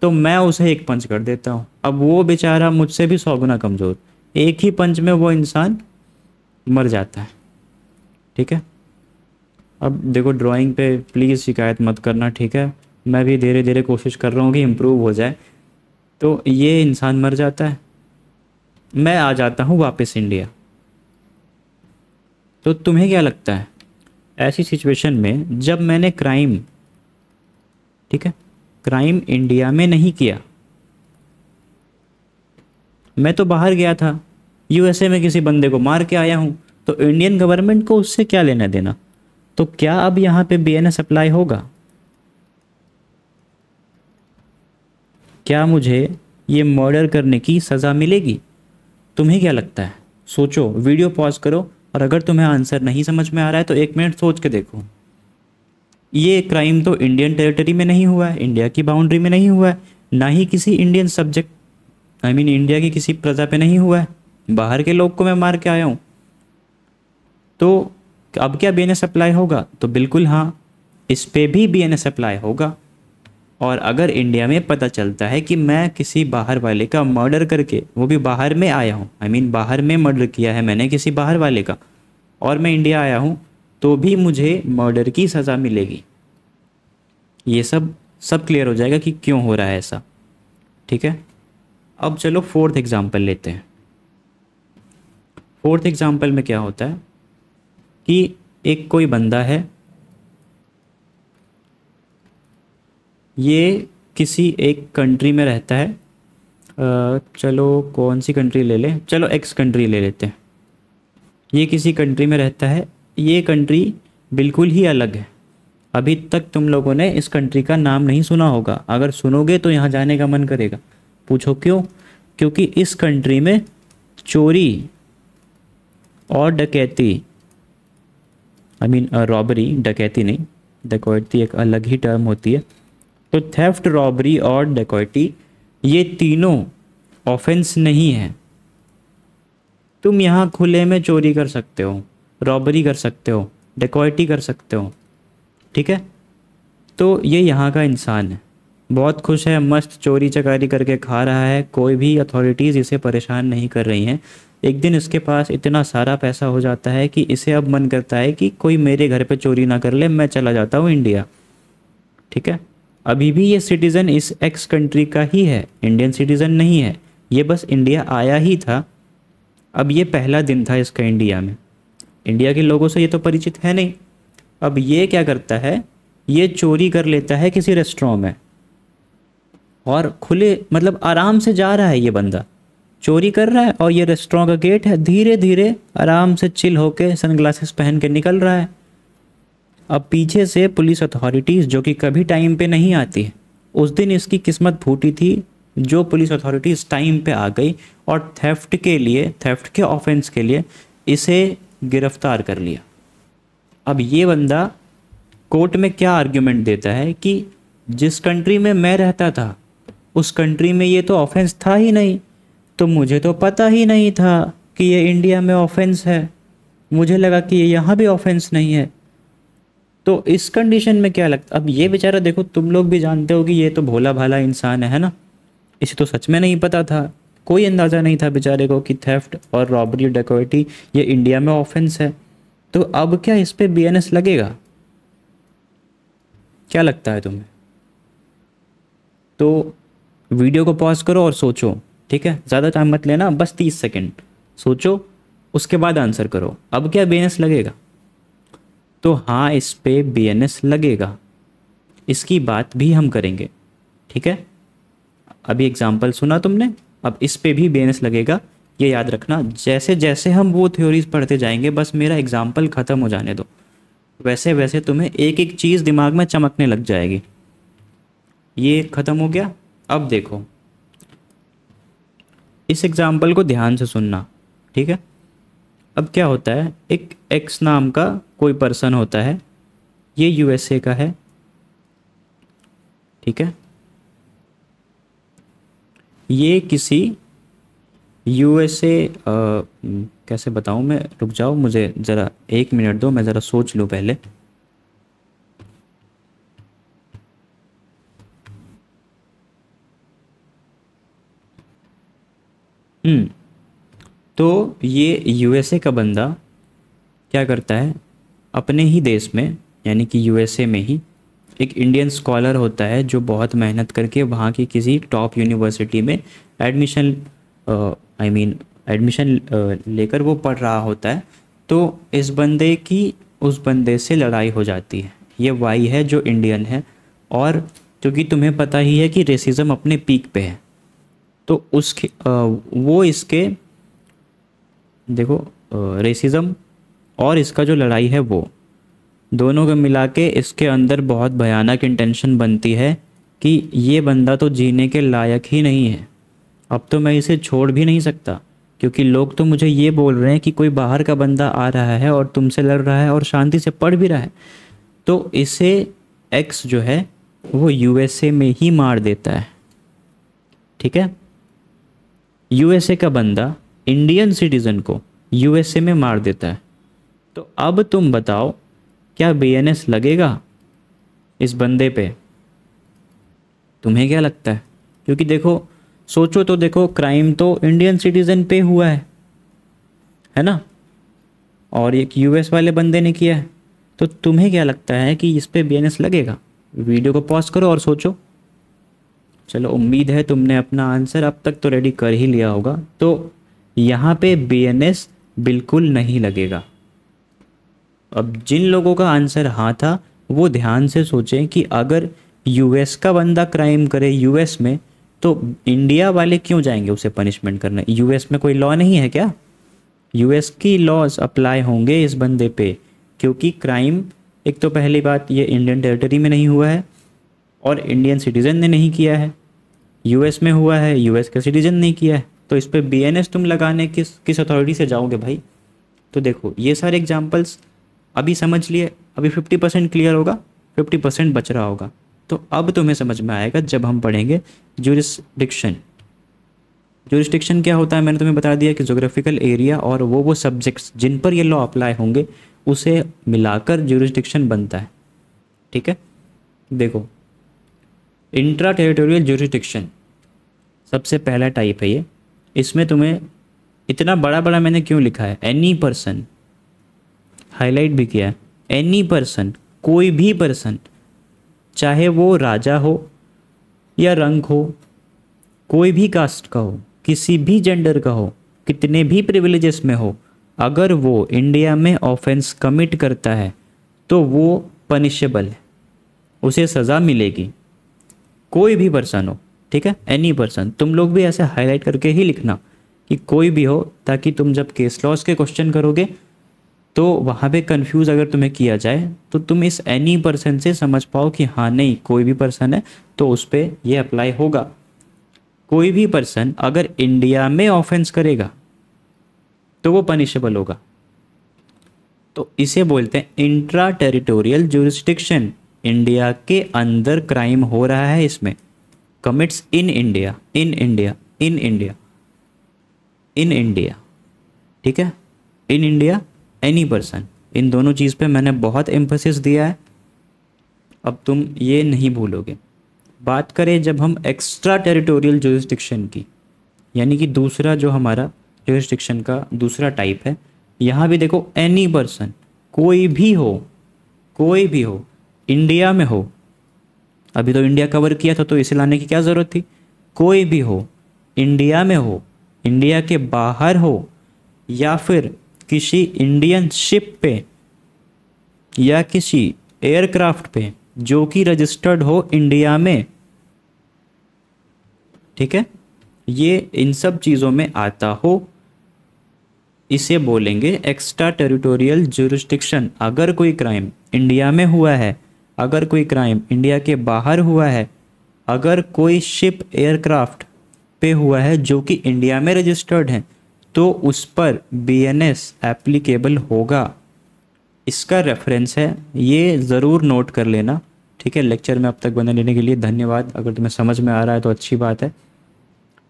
तो मैं उसे एक पंच कर देता हूँ। अब वो बेचारा मुझसे भी 100 गुना कमज़ोर, एक ही पंच में वो इंसान मर जाता है, ठीक है? अब देखो ड्राइंग पे प्लीज़ शिकायत मत करना, ठीक है? मैं भी धीरे धीरे कोशिश कर रहा हूँ कि इम्प्रूव हो जाए। तो ये इंसान मर जाता है, मैं आ जाता हूँ वापस इंडिया। तो तुम्हें क्या लगता है ऐसी सिचुएशन में जब मैंने क्राइम, ठीक है, क्राइम इंडिया में नहीं किया, मैं तो बाहर गया था, यूएसए में किसी बंदे को मार के आया हूँ, तो इंडियन गवर्नमेंट को उससे क्या लेना देना? तो क्या अब यहाँ पे बीएनएस अप्लाई होगा? क्या मुझे ये मर्डर करने की सज़ा मिलेगी? तुम्हें क्या लगता है? सोचो, वीडियो पॉज करो, और अगर तुम्हें आंसर नहीं समझ में आ रहा है तो 1 मिनट सोच के देखो। ये क्राइम तो इंडियन टेरिटरी में नहीं हुआ है, इंडिया की बाउंड्री में नहीं हुआ है, ना ही किसी इंडियन सब्जेक्ट इंडिया की किसी प्रजा पे नहीं हुआ है, बाहर के लोग को मैं मार के आया हूँ। तो अब क्या बीएनएस अप्लाई होगा? तो बिल्कुल हाँ, इस पे भी बीएनएस अप्लाई होगा। और अगर इंडिया में पता चलता है कि मैं किसी बाहर वाले का मर्डर करके, वो भी बाहर में आया हूँ, बाहर में मर्डर किया है मैंने किसी बाहर वाले का, और मैं इंडिया आया हूँ, तो भी मुझे मर्डर की सज़ा मिलेगी। ये सब क्लियर हो जाएगा कि क्यों हो रहा है ऐसा, ठीक है? अब चलो फोर्थ एग्जाम्पल लेते हैं। फोर्थ एग्जाम्पल में क्या होता है कि एक कोई बंदा है, ये किसी एक कंट्री में रहता है, चलो कौन सी कंट्री ले लें, चलो एक्स कंट्री ले लेते हैं। ये किसी कंट्री में रहता है, ये कंट्री बिल्कुल ही अलग है। अभी तक तुम लोगों ने इस कंट्री का नाम नहीं सुना होगा, अगर सुनोगे तो यहाँ जाने का मन करेगा। पूछो क्यों? क्योंकि इस कंट्री में चोरी और डकैती, रॉबरी, डकैती नहीं, डकैती एक अलग ही टर्म होती है। तो थेफ्ट, रॉबरी और डकैती, ये तीनों ऑफेंस नहीं है। तुम यहाँ खुले में चोरी कर सकते हो, रॉबरी कर सकते हो, डकैती कर सकते हो, ठीक है? तो ये यहाँ का इंसान है, बहुत खुश है, मस्त चोरी चकारी करके खा रहा है, कोई भी अथॉरिटीज़ इसे परेशान नहीं कर रही हैं। एक दिन इसके पास इतना सारा पैसा हो जाता है कि इसे अब मन करता है कि कोई मेरे घर पे चोरी ना कर ले, मैं चला जाता हूँ इंडिया, ठीक है? अभी भी ये सिटीज़न इस एक्स कंट्री का ही है, इंडियन सिटीज़न नहीं है, ये बस इंडिया आया ही था। अब ये पहला दिन था इसका इंडिया में, इंडिया के लोगों से ये तो परिचित है नहीं। अब ये क्या करता है, ये चोरी कर लेता है किसी रेस्टोरेंट में, और खुले आराम से जा रहा है, ये बंदा चोरी कर रहा है और ये रेस्टोरेंट का गेट है, धीरे धीरे आराम से चिल होके सनग्लासेस पहन के निकल रहा है। अब पीछे से पुलिस अथॉरिटीज़, जो कि कभी टाइम पे नहीं आती है, उस दिन इसकी किस्मत फूटी थी, जो पुलिस अथॉरिटीज़ टाइम पे आ गई और थेफ्ट के ऑफेंस के लिए इसे गिरफ्तार कर लिया। अब ये बंदा कोर्ट में क्या आर्ग्यूमेंट देता है कि जिस कंट्री में मैं रहता था उस कंट्री में ये तो ऑफेंस था ही नहीं, तो मुझे तो पता ही नहीं था कि ये इंडिया में ऑफेंस है, मुझे लगा कि ये यहाँ भी ऑफेंस नहीं है। तो इस कंडीशन में क्या लगता, अब ये बेचारा देखो, तुम लोग भी जानते हो कि ये तो भोला भाला इंसान है ना, इसे तो सच में नहीं पता था, कोई अंदाज़ा नहीं था बेचारे को कि थेफ्ट और रॉबरी डकैती ये इंडिया में ऑफेंस है। तो अब क्या इस पे बीएनएस लगेगा? क्या लगता है तुम्हें? तो वीडियो को पॉज करो और सोचो, ठीक है, ज़्यादा टाइम मत लेना, बस 30 सेकंड सोचो, उसके बाद आंसर करो। अब क्या बीएनएस लगेगा? तो हाँ, इस पे बीएनएस लगेगा, इसकी बात भी हम करेंगे, ठीक है। अभी एग्जाम्पल सुना तुमने, अब इस पे भी बीएनएस लगेगा, ये याद रखना। जैसे जैसे हम वो थ्योरीज पढ़ते जाएंगे, बस मेरा एग्जाम्पल ख़त्म हो जाने दो, वैसे वैसे तुम्हें एक एक चीज़ दिमाग में चमकने लग जाएगी। ये ख़त्म हो गया। अब देखो, इस एग्जाम्पल को ध्यान से सुनना, ठीक है। अब क्या होता है, एक एक्स नाम का कोई पर्सन होता है, ये यूएसए का है, ठीक है। ये किसी यूएसए, कैसे बताऊं मैं, रुक जाओ, मुझे ज़रा 1 मिनट दो, मैं ज़रा सोच लूँ पहले। तो ये यूएसए का बंदा क्या करता है, अपने ही देश में यानी कि यूएसए में ही एक इंडियन स्कॉलर होता है जो बहुत मेहनत करके वहाँ की किसी टॉप यूनिवर्सिटी में एडमिशन एडमिशन लेकर वो पढ़ रहा होता है। तो इस बंदे की उस बंदे से लड़ाई हो जाती है। ये वाई है जो इंडियन है, और क्योंकि तुम्हें पता ही है कि रेसिज्म अपने पीक पे है, तो उसके वो इसके देखो, रेसिज्म और इसका जो लड़ाई है वो दोनों को मिला के इसके अंदर बहुत भयानक इंटेंशन बनती है कि ये बंदा तो जीने के लायक ही नहीं है, अब तो मैं इसे छोड़ भी नहीं सकता, क्योंकि लोग तो मुझे ये बोल रहे हैं कि कोई बाहर का बंदा आ रहा है और तुमसे लड़ रहा है और शांति से पढ़ भी रहा है। तो इसे एक्स जो है वो यूएसए में ही मार देता है, ठीक है। यूएसए का बंदा इंडियन सिटीज़न को यूएसए में मार देता है। तो अब तुम बताओ, क्या बीएनएस लगेगा इस बंदे पे? तुम्हें क्या लगता है? क्योंकि देखो, सोचो तो देखो, क्राइम तो इंडियन सिटीज़न पे हुआ है ना, और एक यूएस वाले बंदे ने किया है। तो तुम्हें क्या लगता है कि इस पे बीएनएस लगेगा? वीडियो को पॉज करो और सोचो। चलो, उम्मीद है तुमने अपना आंसर अब तक तो रेडी कर ही लिया होगा। तो यहाँ पे बीएनएस बिल्कुल नहीं लगेगा। अब जिन लोगों का आंसर हाँ था वो ध्यान से सोचें कि अगर यूएस का बंदा क्राइम करे यूएस में, तो इंडिया वाले क्यों जाएंगे उसे पनिशमेंट करने? यूएस में कोई लॉ नहीं है क्या? यूएस की लॉज अप्लाई होंगे इस बंदे पे, क्योंकि क्राइम, एक तो पहली बात, ये इंडियन टेरिटरी में नहीं हुआ है और इंडियन सिटीज़न ने नहीं किया है, यूएस में हुआ है, यूएस का सिटीज़न नहीं किया है। तो इस पे बीएनएस तुम लगाने किस अथॉरिटी से जाओगे भाई? तो देखो, ये सारे एग्जांपल्स अभी समझ लिए, अभी 50% क्लियर होगा, 50% बच रहा होगा। तो अब तुम्हें समझ में आएगा जब हम पढ़ेंगे ज्यूरिसडिक्शन। ज्यूरिसडिक्शन क्या होता है मैंने तुम्हें बता दिया कि ज्योग्राफिकल एरिया और वो सब्जेक्ट्स जिन पर ये लॉ अप्लाई होंगे उसे मिलाकर ज्यूरिसडिक्शन बनता है, ठीक है। देखो, इंट्रा टेरिटोरियल ज्यूरिसडिक्शन सबसे पहला टाइप है ये। इसमें तुम्हें इतना बड़ा बड़ा मैंने क्यों लिखा है, एनी पर्सन, हाईलाइट भी किया है, एनी पर्सन, कोई भी पर्सन, चाहे वो राजा हो या रंग हो, कोई भी कास्ट का हो, किसी भी जेंडर का हो, कितने भी प्रिविलेजेस में हो, अगर वो इंडिया में ऑफेंस कमिट करता है तो वो पनिशेबल है, उसे सज़ा मिलेगी, कोई भी पर्सन हो, ठीक है, एनी पर्सन। तुम लोग भी ऐसे हाईलाइट करके ही लिखना कि कोई भी हो, ताकि तुम जब केस लॉस के क्वेश्चन करोगे तो वहाँ पे कंफ्यूज अगर तुम्हें किया जाए तो तुम इस एनी पर्सन से समझ पाओ कि हाँ नहीं, कोई भी पर्सन है तो उस पर ये अप्लाई होगा। कोई भी पर्सन अगर इंडिया में ऑफेंस करेगा तो वो पनिशेबल होगा। तो इसे बोलते हैं इंट्रा टेरिटोरियल ज्यूरिसडिक्शन। इंडिया के अंदर क्राइम हो रहा है, इसमें commits in India, in India, in India, in India, ठीक है, इन इंडिया, एनी पर्सन। इन दोनों चीज़ पे मैंने बहुत एम्फेसिस दिया है, अब तुम ये नहीं भूलोगे। बात करें जब हम एक्स्ट्रा टेरिटोरियल जुरिस्डिक्शन की, यानी कि दूसरा जो हमारा जुरिस्डिक्शन का दूसरा टाइप है, यहाँ भी देखो एनी पर्सन, कोई भी हो, कोई भी हो, इंडिया में हो, अभी तो इंडिया कवर किया था तो इसे लाने की क्या ज़रूरत थी, कोई भी हो, इंडिया में हो, इंडिया के बाहर हो, या फिर किसी इंडियन शिप पे या किसी एयरक्राफ्ट पे जो कि रजिस्टर्ड हो इंडिया में, ठीक है, ये इन सब चीज़ों में आता हो, इसे बोलेंगे एक्स्ट्रा टेरिटोरियल जुरिस्डिक्शन। अगर कोई क्राइम इंडिया में हुआ है, अगर कोई क्राइम इंडिया के बाहर हुआ है, अगर कोई शिप एयरक्राफ्ट पे हुआ है जो कि इंडिया में रजिस्टर्ड है, तो उस पर बीएनएस एप्लीकेबल होगा। इसका रेफरेंस है, ये ज़रूर नोट कर लेना, ठीक है। लेक्चर में अब तक बने रहने के लिए धन्यवाद। अगर तुम्हें समझ में आ रहा है तो अच्छी बात है।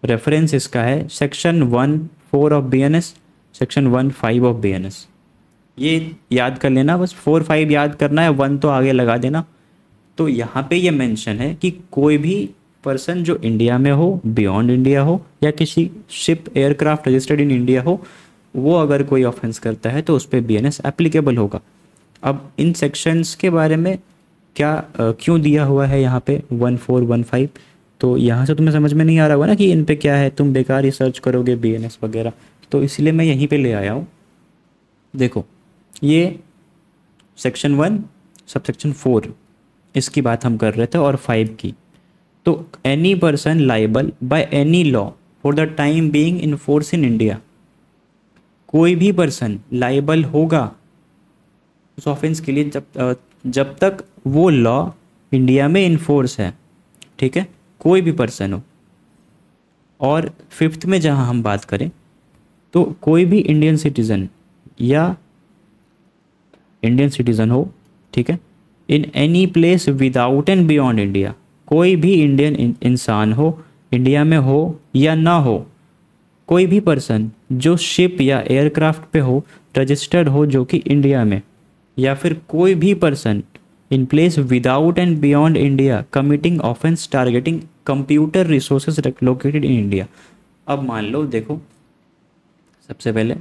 रेफरेंस इसका है section 1(4) of BNS, section 1(5) of BNS. ये याद कर लेना, बस 4-5 याद करना है, 1 तो आगे लगा देना। तो यहाँ पे ये मेंशन है कि कोई भी पर्सन जो इंडिया में हो, बियॉन्ड इंडिया हो, या किसी ship aircraft registered in India हो, वो अगर कोई ऑफेंस करता है तो उस पर बीएनएस एप्लीकेबल होगा। अब इन सेक्शंस के बारे में क्या क्यों दिया हुआ है यहाँ पे 1(4), 1(5), तो यहाँ से तुम्हें समझ में नहीं आ रहा होगा ना कि इन पे क्या है, तुम बेकार ही सर्च करोगे बीएनएस वगैरह, तो इसलिए मैं यहीं पे ले आया हूँ। देखो ये सेक्शन 1 सब सेक्शन 4 इसकी बात हम कर रहे थे, और 5 की। तो any person liable by any law for the time being in force in India, कोई भी पर्सन लाइबल होगा उस ऑफेंस के लिए जब तक वो लॉ इंडिया में इन फोर्स है, ठीक है, कोई भी पर्सन हो। और 5th में जहाँ हम बात करें तो कोई भी इंडियन सिटीज़न या इंडियन सिटीज़न हो, ठीक है, in any place without and beyond India, कोई भी इंडियन इंसान हो, इंडिया में हो या ना हो, कोई भी पर्सन जो शिप या एयरक्राफ्ट पे हो, रजिस्टर्ड हो जो कि इंडिया में, या फिर कोई भी person in place without and beyond India committing offence targeting computer resources located in India. अब मान लो, देखो सबसे पहले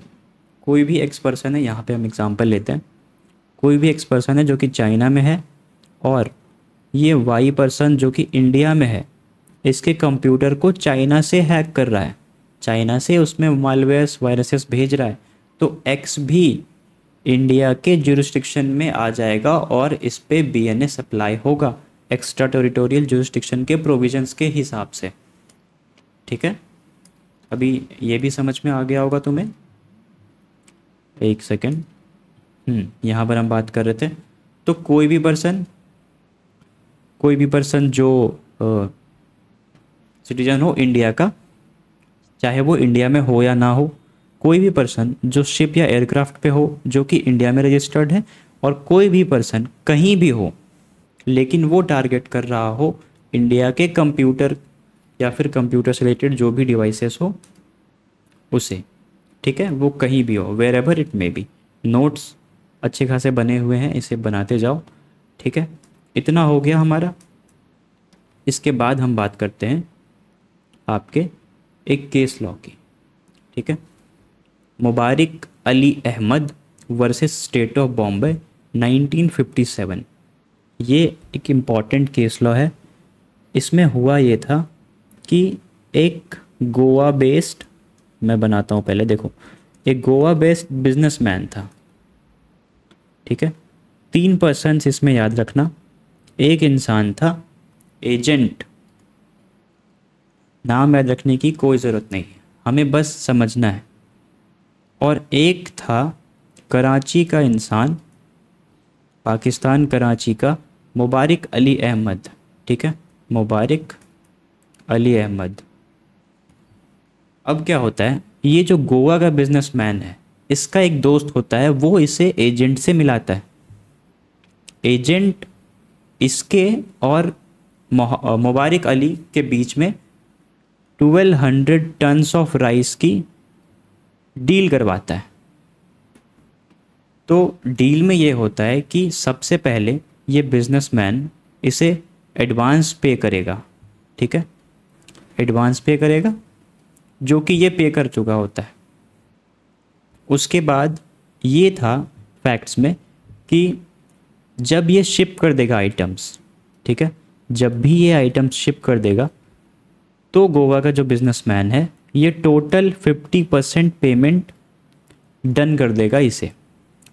कोई भी एक्स पर्सन है, यहाँ पे हम एग्जांपल लेते हैं, कोई भी एक्स पर्सन है जो कि चाइना में है, और ये वाई पर्सन जो कि इंडिया में है, इसके कंप्यूटर को चाइना से हैक कर रहा है, चाइना से उसमें मालवेयर्स वायरसेस भेज रहा है, तो एक्स भी इंडिया के जुरिस्डिक्शन में आ जाएगा और इस पे बीएनएस अप्लाई होगा एक्स्ट्रा टेरिटोरियल जुरिस्डिक्शन के प्रोविजंस के हिसाब से, ठीक है। अभी ये भी समझ में आ गया होगा तुम्हें। एक सेकेंड, यहाँ पर हम बात कर रहे थे, तो कोई भी पर्सन जो सिटीजन हो इंडिया का, चाहे वो इंडिया में हो या ना हो, कोई भी पर्सन जो शिप या एयरक्राफ्ट पे हो जो कि इंडिया में रजिस्टर्ड है, और कोई भी पर्सन कहीं भी हो लेकिन वो टारगेट कर रहा हो इंडिया के कंप्यूटर या फिर कंप्यूटर से रिलेटेड जो भी डिवाइसेस हो उसे, ठीक है, वो कहीं भी हो, wherever it may be. Notes अच्छे खासे बने हुए हैं, इसे बनाते जाओ, ठीक है। इतना हो गया हमारा। इसके बाद हम बात करते हैं आपके एक केस लॉ की, ठीक है, Mubarak Ali Ahmad versus state of Bombay 1957। ये एक इम्पॉर्टेंट केस लॉ है। इसमें हुआ ये था कि एक गोवा बेस्ड, मैं बनाता हूँ पहले, देखो एक गोवा बेस्ड बिजनेसमैन था, ठीक है, 3 पर्सन्स इसमें याद रखना। एक इंसान था एजेंट, नाम याद रखने की कोई ज़रूरत नहीं है, हमें बस समझना है। और एक था कराची का इंसान, पाकिस्तान कराची का मुबारिक अली अहमद, ठीक है, मुबारिक अली अहमद। अब क्या होता है, ये जो गोवा का बिजनेसमैन है, इसका एक दोस्त होता है, वो इसे एजेंट से मिलाता है। एजेंट इसके और मुबारिक अली के बीच में 1200 टन्स ऑफ राइस की डील करवाता है। तो डील में ये होता है कि सबसे पहले ये बिजनेसमैन इसे एडवांस पे करेगा, ठीक है, एडवांस पे करेगा जो कि ये पे कर चुका होता है। उसके बाद ये था फैक्ट्स में कि जब ये शिप कर देगा आइटम्स, ठीक है, जब भी ये आइटम्स शिप कर देगा तो गोवा का जो बिजनेसमैन है ये टोटल 50% पेमेंट डन कर देगा इसे,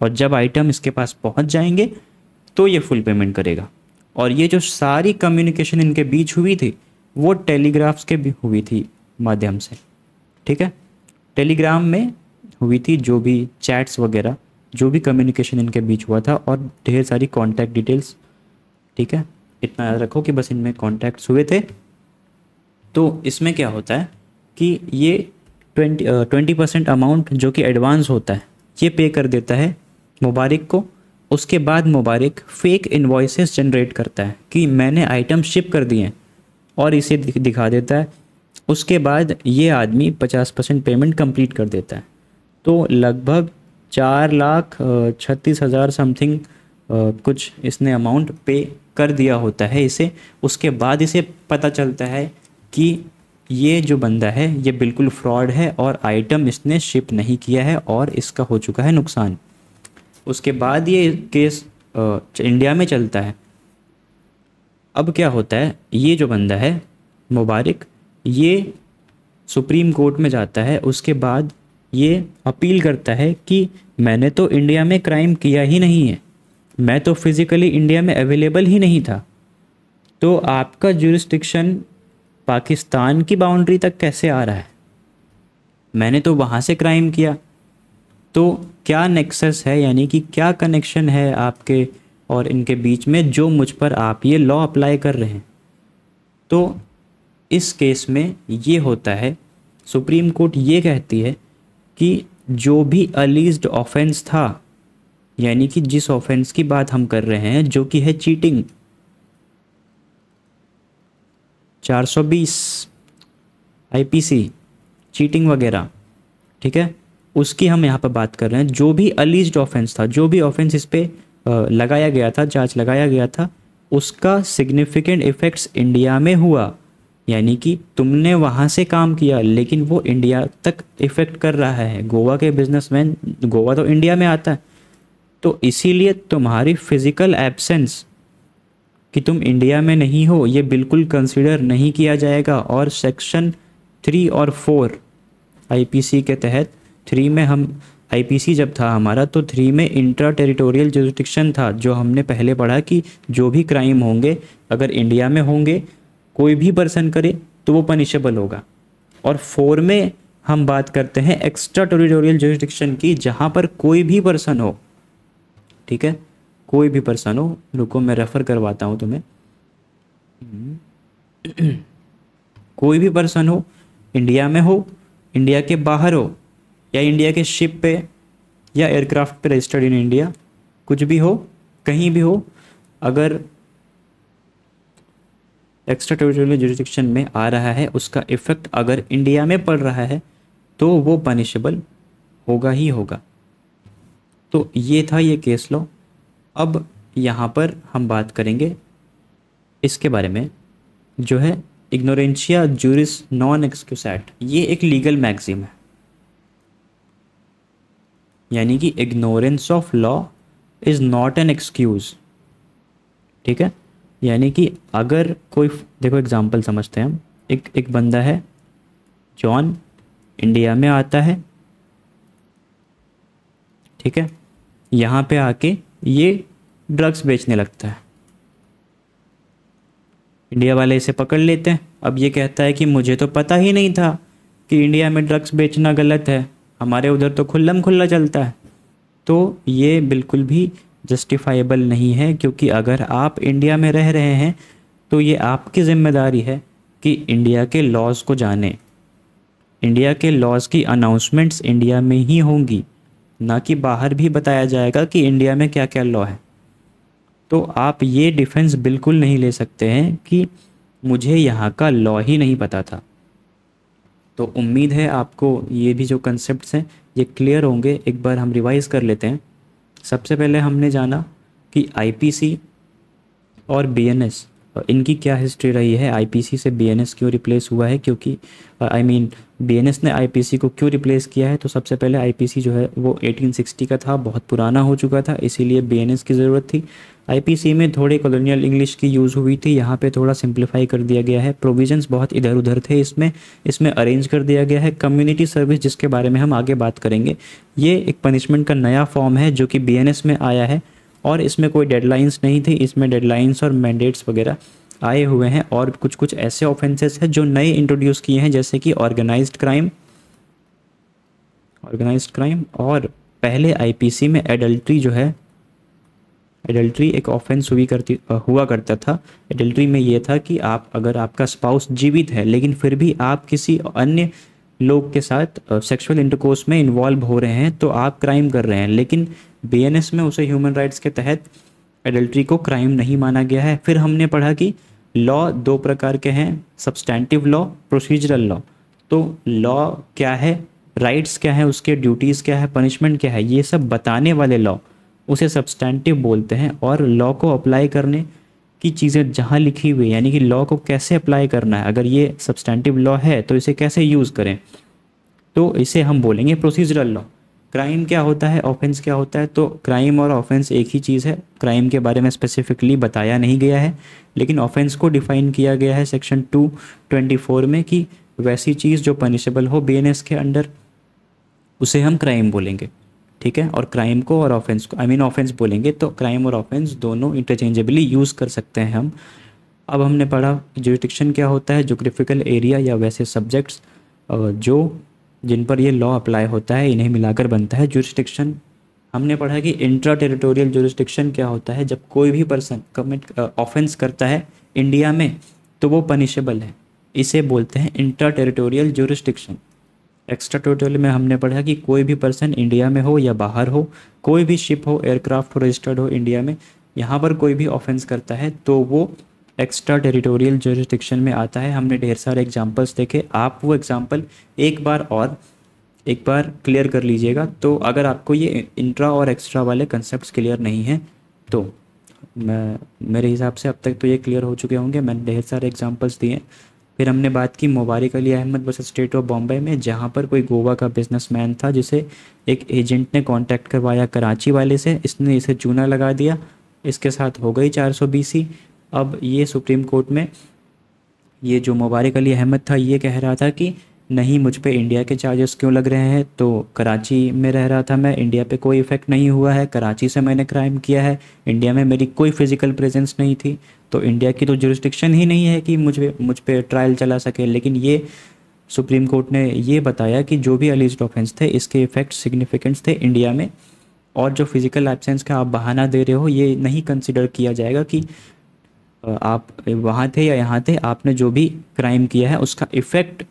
और जब आइटम इसके पास पहुंच जाएंगे तो ये फुल पेमेंट करेगा। और ये जो सारी कम्युनिकेशन इनके बीच हुई थी वो टेलीग्राफ्स के भी हुई थी माध्यम से, ठीक है, टेलीग्राम में हुई थी, जो भी चैट्स वगैरह जो भी कम्युनिकेशन इनके बीच हुआ था, और ढेर सारी कॉन्टैक्ट डिटेल्स, ठीक है, इतना याद रखो कि बस इनमें कॉन्टैक्ट्स हुए थे। तो इसमें क्या होता है कि ये 20% अमाउंट जो कि एडवांस होता है ये पे कर देता है मुबारिक को। उसके बाद मुबारिक फेक इन्वॉइसेस जनरेट करता है कि मैंने आइटम शिप कर दिए हैं और इसे दिखा देता है। उसके बाद ये आदमी 50% पेमेंट कंप्लीट कर देता है। तो लगभग 4,36,000 समथिंग कुछ इसने अमाउंट पे कर दिया होता है इसे। उसके बाद इसे पता चलता है कि ये जो बंदा है ये बिल्कुल फ्रॉड है और आइटम इसने शिप नहीं किया है और इसका हो चुका है नुकसान। उसके बाद ये केस इंडिया में चलता है। अब क्या होता है, ये जो बंदा है मुबारिक ये सुप्रीम कोर्ट में जाता है। उसके बाद ये अपील करता है कि मैंने तो इंडिया में क्राइम किया ही नहीं है, मैं तो फिज़िकली इंडिया में अवेलेबल ही नहीं था, तो आपका जुरिस्डिक्शन पाकिस्तान की बाउंड्री तक कैसे आ रहा है, मैंने तो वहाँ से क्राइम किया। तो क्या नेक्सस है, यानी कि क्या कनेक्शन है आपके और इनके बीच में जो मुझ पर आप ये लॉ अप्लाई कर रहे हैं। तो इस केस में ये होता है, सुप्रीम कोर्ट ये कहती है कि जो भी अलीज्ड ऑफेंस था, यानी कि जिस ऑफेंस की बात हम कर रहे हैं जो कि है चीटिंग 420 आईपीसी चीटिंग वगैरह, ठीक है, उसकी हम यहाँ पर बात कर रहे हैं। जो भी अलीज्ड ऑफेंस था, जो भी ऑफेंस इस पे लगाया गया था, चार्ज लगाया गया था, उसका सिग्निफिकेंट इफ़ेक्ट्स इंडिया में हुआ, यानी कि तुमने वहाँ से काम किया लेकिन वो इंडिया तक इफ़ेक्ट कर रहा है। गोवा के बिजनेसमैन, गोवा तो इंडिया में आता है, तो इसीलिए तुम्हारी फिज़िकल एब्सेंस कि तुम इंडिया में नहीं हो ये बिल्कुल कंसिडर नहीं किया जाएगा। और सेक्शन 3 और 4 आईपीसी के तहत, 3 में हम आईपीसी जब था हमारा तो 3 में इंट्रा टेरिटोरियल जुरिस्डिक्शन था, जो हमने पहले पढ़ा कि जो भी क्राइम होंगे अगर इंडिया में होंगे, कोई भी पर्सन करे तो वो पनिशेबल होगा। और 4 में हम बात करते हैं एक्स्ट्रा टेरिटोरियल जुरिस्डिक्शन की, जहाँ पर कोई भी पर्सन हो, ठीक है, कोई भी पर्सन हो। रुको मैं रेफ़र करवाता हूँ तुम्हें। कोई भी पर्सन हो, इंडिया में हो, इंडिया के बाहर हो, या इंडिया के शिप पे या एयरक्राफ्ट पे रजिस्टर्ड इन इंडिया, कुछ भी हो, कहीं भी हो, अगर एक्स्ट्रा टेरिटोरियल जुरिस्डिक्शन में आ रहा है, उसका इफ़ेक्ट अगर इंडिया में पड़ रहा है तो वो पनिशेबल होगा ही होगा। तो ये था ये केस लॉ। अब यहाँ पर हम बात करेंगे इसके बारे में, जो है इग्नोरेंशिया जूरिस नॉन एक्सक्यूसैट। ये एक लीगल मैक्सिम है, यानी कि ignorance of law is not an excuse, ठीक है। यानी कि अगर कोई, देखो एग्जांपल समझते हैं हम। एक बंदा है जॉन, इंडिया में आता है, ठीक है, यहाँ पे आके ये ड्रग्स बेचने लगता है। इंडिया वाले इसे पकड़ लेते हैं। अब ये कहता है कि मुझे तो पता ही नहीं था कि इंडिया में ड्रग्स बेचना गलत है, हमारे उधर तो खुल्लम खुल्ला चलता है। तो ये बिल्कुल भी जस्टिफाइबल नहीं है, क्योंकि अगर आप इंडिया में रह रहे हैं तो ये आपकी ज़िम्मेदारी है कि इंडिया के लॉज़ को जानें। इंडिया के लॉज़ की अनाउंसमेंट्स इंडिया में ही होंगी, ना कि बाहर भी बताया जाएगा कि इंडिया में क्या क्या लॉ है। तो आप ये डिफेंस बिल्कुल नहीं ले सकते हैं कि मुझे यहाँ का लॉ ही नहीं पता था। तो उम्मीद है आपको ये भी जो कंसेप्ट्स हैं ये क्लियर होंगे। एक बार हम रिवाइज़ कर लेते हैं। सबसे पहले हमने जाना कि आईपीसी और बीएनएस, इनकी क्या हिस्ट्री रही है, आईपीसी से बीएनएस क्यों रिप्लेस हुआ है, क्योंकि बीएनएस ने आईपीसी को क्यों रिप्लेस किया है। तो सबसे पहले आईपीसी जो है वो 1860 का था, बहुत पुराना हो चुका था, इसीलिए बीएनएस की ज़रूरत थी। आईपीसी में थोड़े कॉलोनियल इंग्लिश की यूज़ हुई थी, यहाँ पे थोड़ा सिंप्लीफाई कर दिया गया है, प्रोविजंस बहुत इधर उधर थे इसमें अरेंज कर दिया गया है। कम्युनिटी सर्विस, जिसके बारे में हम आगे बात करेंगे, ये एक पनिशमेंट का नया फॉर्म है जो कि बीएनएस में आया है, और इसमें कोई डेडलाइंस नहीं थी, इसमें डेडलाइंस और मैंडेट्स वगैरह आए हुए हैं। और कुछ कुछ ऐसे ऑफेंसेस हैं जो नए इंट्रोड्यूस किए हैं, जैसे कि ऑर्गेनाइज्ड क्राइम, और पहले आईपीसी में एडल्ट्री जो है, एडल्ट्री एक ऑफेंस हुआ करता था। एडल्ट्री में ये था कि आप, अगर आपका स्पाउस जीवित है लेकिन फिर भी आप किसी अन्य लोग के साथ सेक्सुअल इंटरकोर्स में इन्वॉल्व हो रहे हैं तो आप क्राइम कर रहे हैं। लेकिन बीएनएस में उसे ह्यूमन राइट्स के तहत एडल्ट्री को क्राइम नहीं माना गया है। फिर हमने पढ़ा कि लॉ दो प्रकार के हैं, सब्सटैंटिव लॉ, प्रोसीजरल लॉ। तो लॉ क्या है, राइट्स क्या है, उसके ड्यूटीज़ क्या है, पनिशमेंट क्या है, ये सब बताने वाले लॉ उसे सब्सटैंटिव बोलते हैं। और लॉ को अप्लाई करने की चीज़ें जहाँ लिखी हुई है, यानी कि लॉ को कैसे अप्लाई करना है, अगर ये सब्सटैंटिव लॉ है तो इसे कैसे यूज़ करें, तो इसे हम बोलेंगे प्रोसीजरल लॉ। क्राइम क्या होता है, ऑफेंस क्या होता है, तो क्राइम और ऑफेंस एक ही चीज़ है। क्राइम के बारे में स्पेसिफिकली बताया नहीं गया है, लेकिन ऑफेंस को डिफाइन किया गया है सेक्शन 224 में कि वैसी चीज़ जो पनिशेबल हो बीएनएस के अंडर, उसे हम क्राइम बोलेंगे। ठीक है, और क्राइम को और ऑफेंस को ऑफेंस बोलेंगे, तो क्राइम और ऑफेंस दोनों इंटरचेंजेबली यूज़ कर सकते हैं हम। अब हमने पढ़ा ज्यूरिसडिक्शन क्या होता है, ज्योग्राफिकल एरिया या वैसे सब्जेक्ट्स जिन पर ये लॉ अप्लाई होता है, इन्हें मिलाकर बनता है ज्यूरिसडिक्शन। हमने पढ़ा कि इंट्रा टेरिटोरियल ज्यूरिसडिक्शन क्या होता है, जब कोई भी पर्सन कमिट ऑफेंस करता है इंडिया में तो वो पनिशेबल है, इसे बोलते हैं intra territorial jurisdiction. Extra territorial में हमने पढ़ा कि कोई भी पर्सन इंडिया में हो या बाहर हो, कोई भी शिप हो, एयरक्राफ्ट हो, रजिस्टर्ड हो इंडिया में, यहाँ पर कोई भी ऑफेंस करता है तो वो एक्स्ट्रा टेरिटोरियल ज्यूरिसडिक्शन में आता है। हमने ढेर सारे एग्जांपल्स देखे, आप वो एग्जांपल एक बार क्लियर कर लीजिएगा। तो अगर आपको ये इंट्रा और एक्स्ट्रा वाले कंसेप्ट क्लियर नहीं हैं तो मेरे हिसाब से अब तक तो ये क्लियर हो चुके होंगे, मैंने ढेर सारे एग्जांपल्स दिए। फिर हमने बात की Mubarak Ali Ahmad versus state of Bombay में, जहाँ पर कोई गोवा का बिजनेसमैन था जिसे एक एजेंट ने कांटेक्ट करवाया कराची वाले से, इसने इसे चूना लगा दिया, इसके साथ हो गई 420। अब ये सुप्रीम कोर्ट में ये जो मुबारिक अली अहमद था ये कह रहा था कि नहीं, मुझ पे इंडिया के चार्जेस क्यों लग रहे हैं, तो कराची में रह रहा था मैं, इंडिया पे कोई इफ़ेक्ट नहीं हुआ है, कराची से मैंने क्राइम किया है, इंडिया में मेरी कोई फिजिकल प्रेजेंस नहीं थी, तो इंडिया की तो जुरिस्डिक्शन ही नहीं है कि मुझ पे ट्रायल चला सके। लेकिन ये सुप्रीम कोर्ट ने ये बताया कि जो भी अलीज्ड ऑफेंस थे इसके इफ़ेक्ट सिग्निफिकेंट्स थे इंडिया में, और जो फिजिकल एब्सेंस का आप बहाना दे रहे हो ये नहीं कंसिडर किया जाएगा कि आप वहाँ थे या यहाँ थे, आपने जो भी क्राइम किया है उसका इफ़ेक्ट,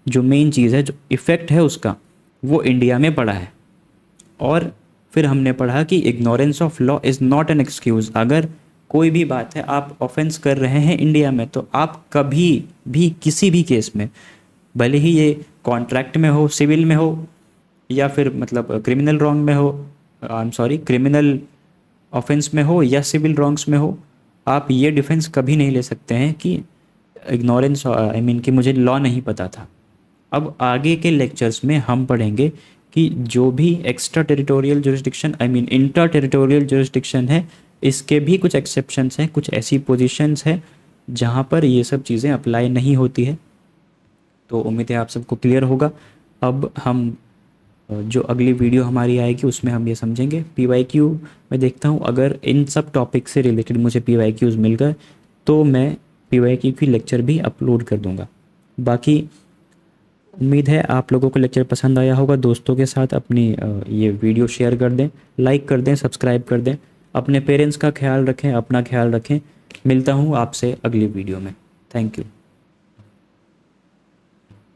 जो मेन चीज़ है, जो इफ़ेक्ट है उसका, वो इंडिया में पड़ा है। और फिर हमने पढ़ा कि ignorance of law is not an excuse. अगर कोई भी बात है, आप ऑफेंस कर रहे हैं इंडिया में, तो आप कभी भी किसी भी केस में, भले ही ये कॉन्ट्रैक्ट में हो, सिविल में हो, या फिर मतलब क्रिमिनल रॉन्ग में हो, क्रिमिनल ऑफेंस में हो या सिविल रॉन्ग्स में हो, आप ये डिफेंस कभी नहीं ले सकते हैं कि इग्नोरेंस कि मुझे लॉ नहीं पता था। अब आगे के लेक्चर्स में हम पढ़ेंगे कि जो भी extra territorial jurisdiction inter territorial jurisdiction है, इसके भी कुछ एक्सेप्शंस हैं, कुछ ऐसी पोजीशंस हैं जहाँ पर ये सब चीज़ें अप्लाई नहीं होती है। तो उम्मीद है आप सबको क्लियर होगा। अब हम जो अगली वीडियो हमारी आएगी उसमें हम ये समझेंगे PYQ। मैं देखता हूँ अगर इन सब टॉपिक से रिलेटेड मुझे PYQs मिल गए तो मैं PYQ की लेक्चर भी अपलोड कर दूँगा। बाकी उम्मीद है आप लोगों को लेक्चर पसंद आया होगा। दोस्तों के साथ अपनी ये वीडियो शेयर कर दें, लाइक कर दें, सब्सक्राइब कर दें। अपने पेरेंट्स का ख्याल रखें, अपना ख्याल रखें। मिलता हूँ आपसे अगली वीडियो में। Thank you.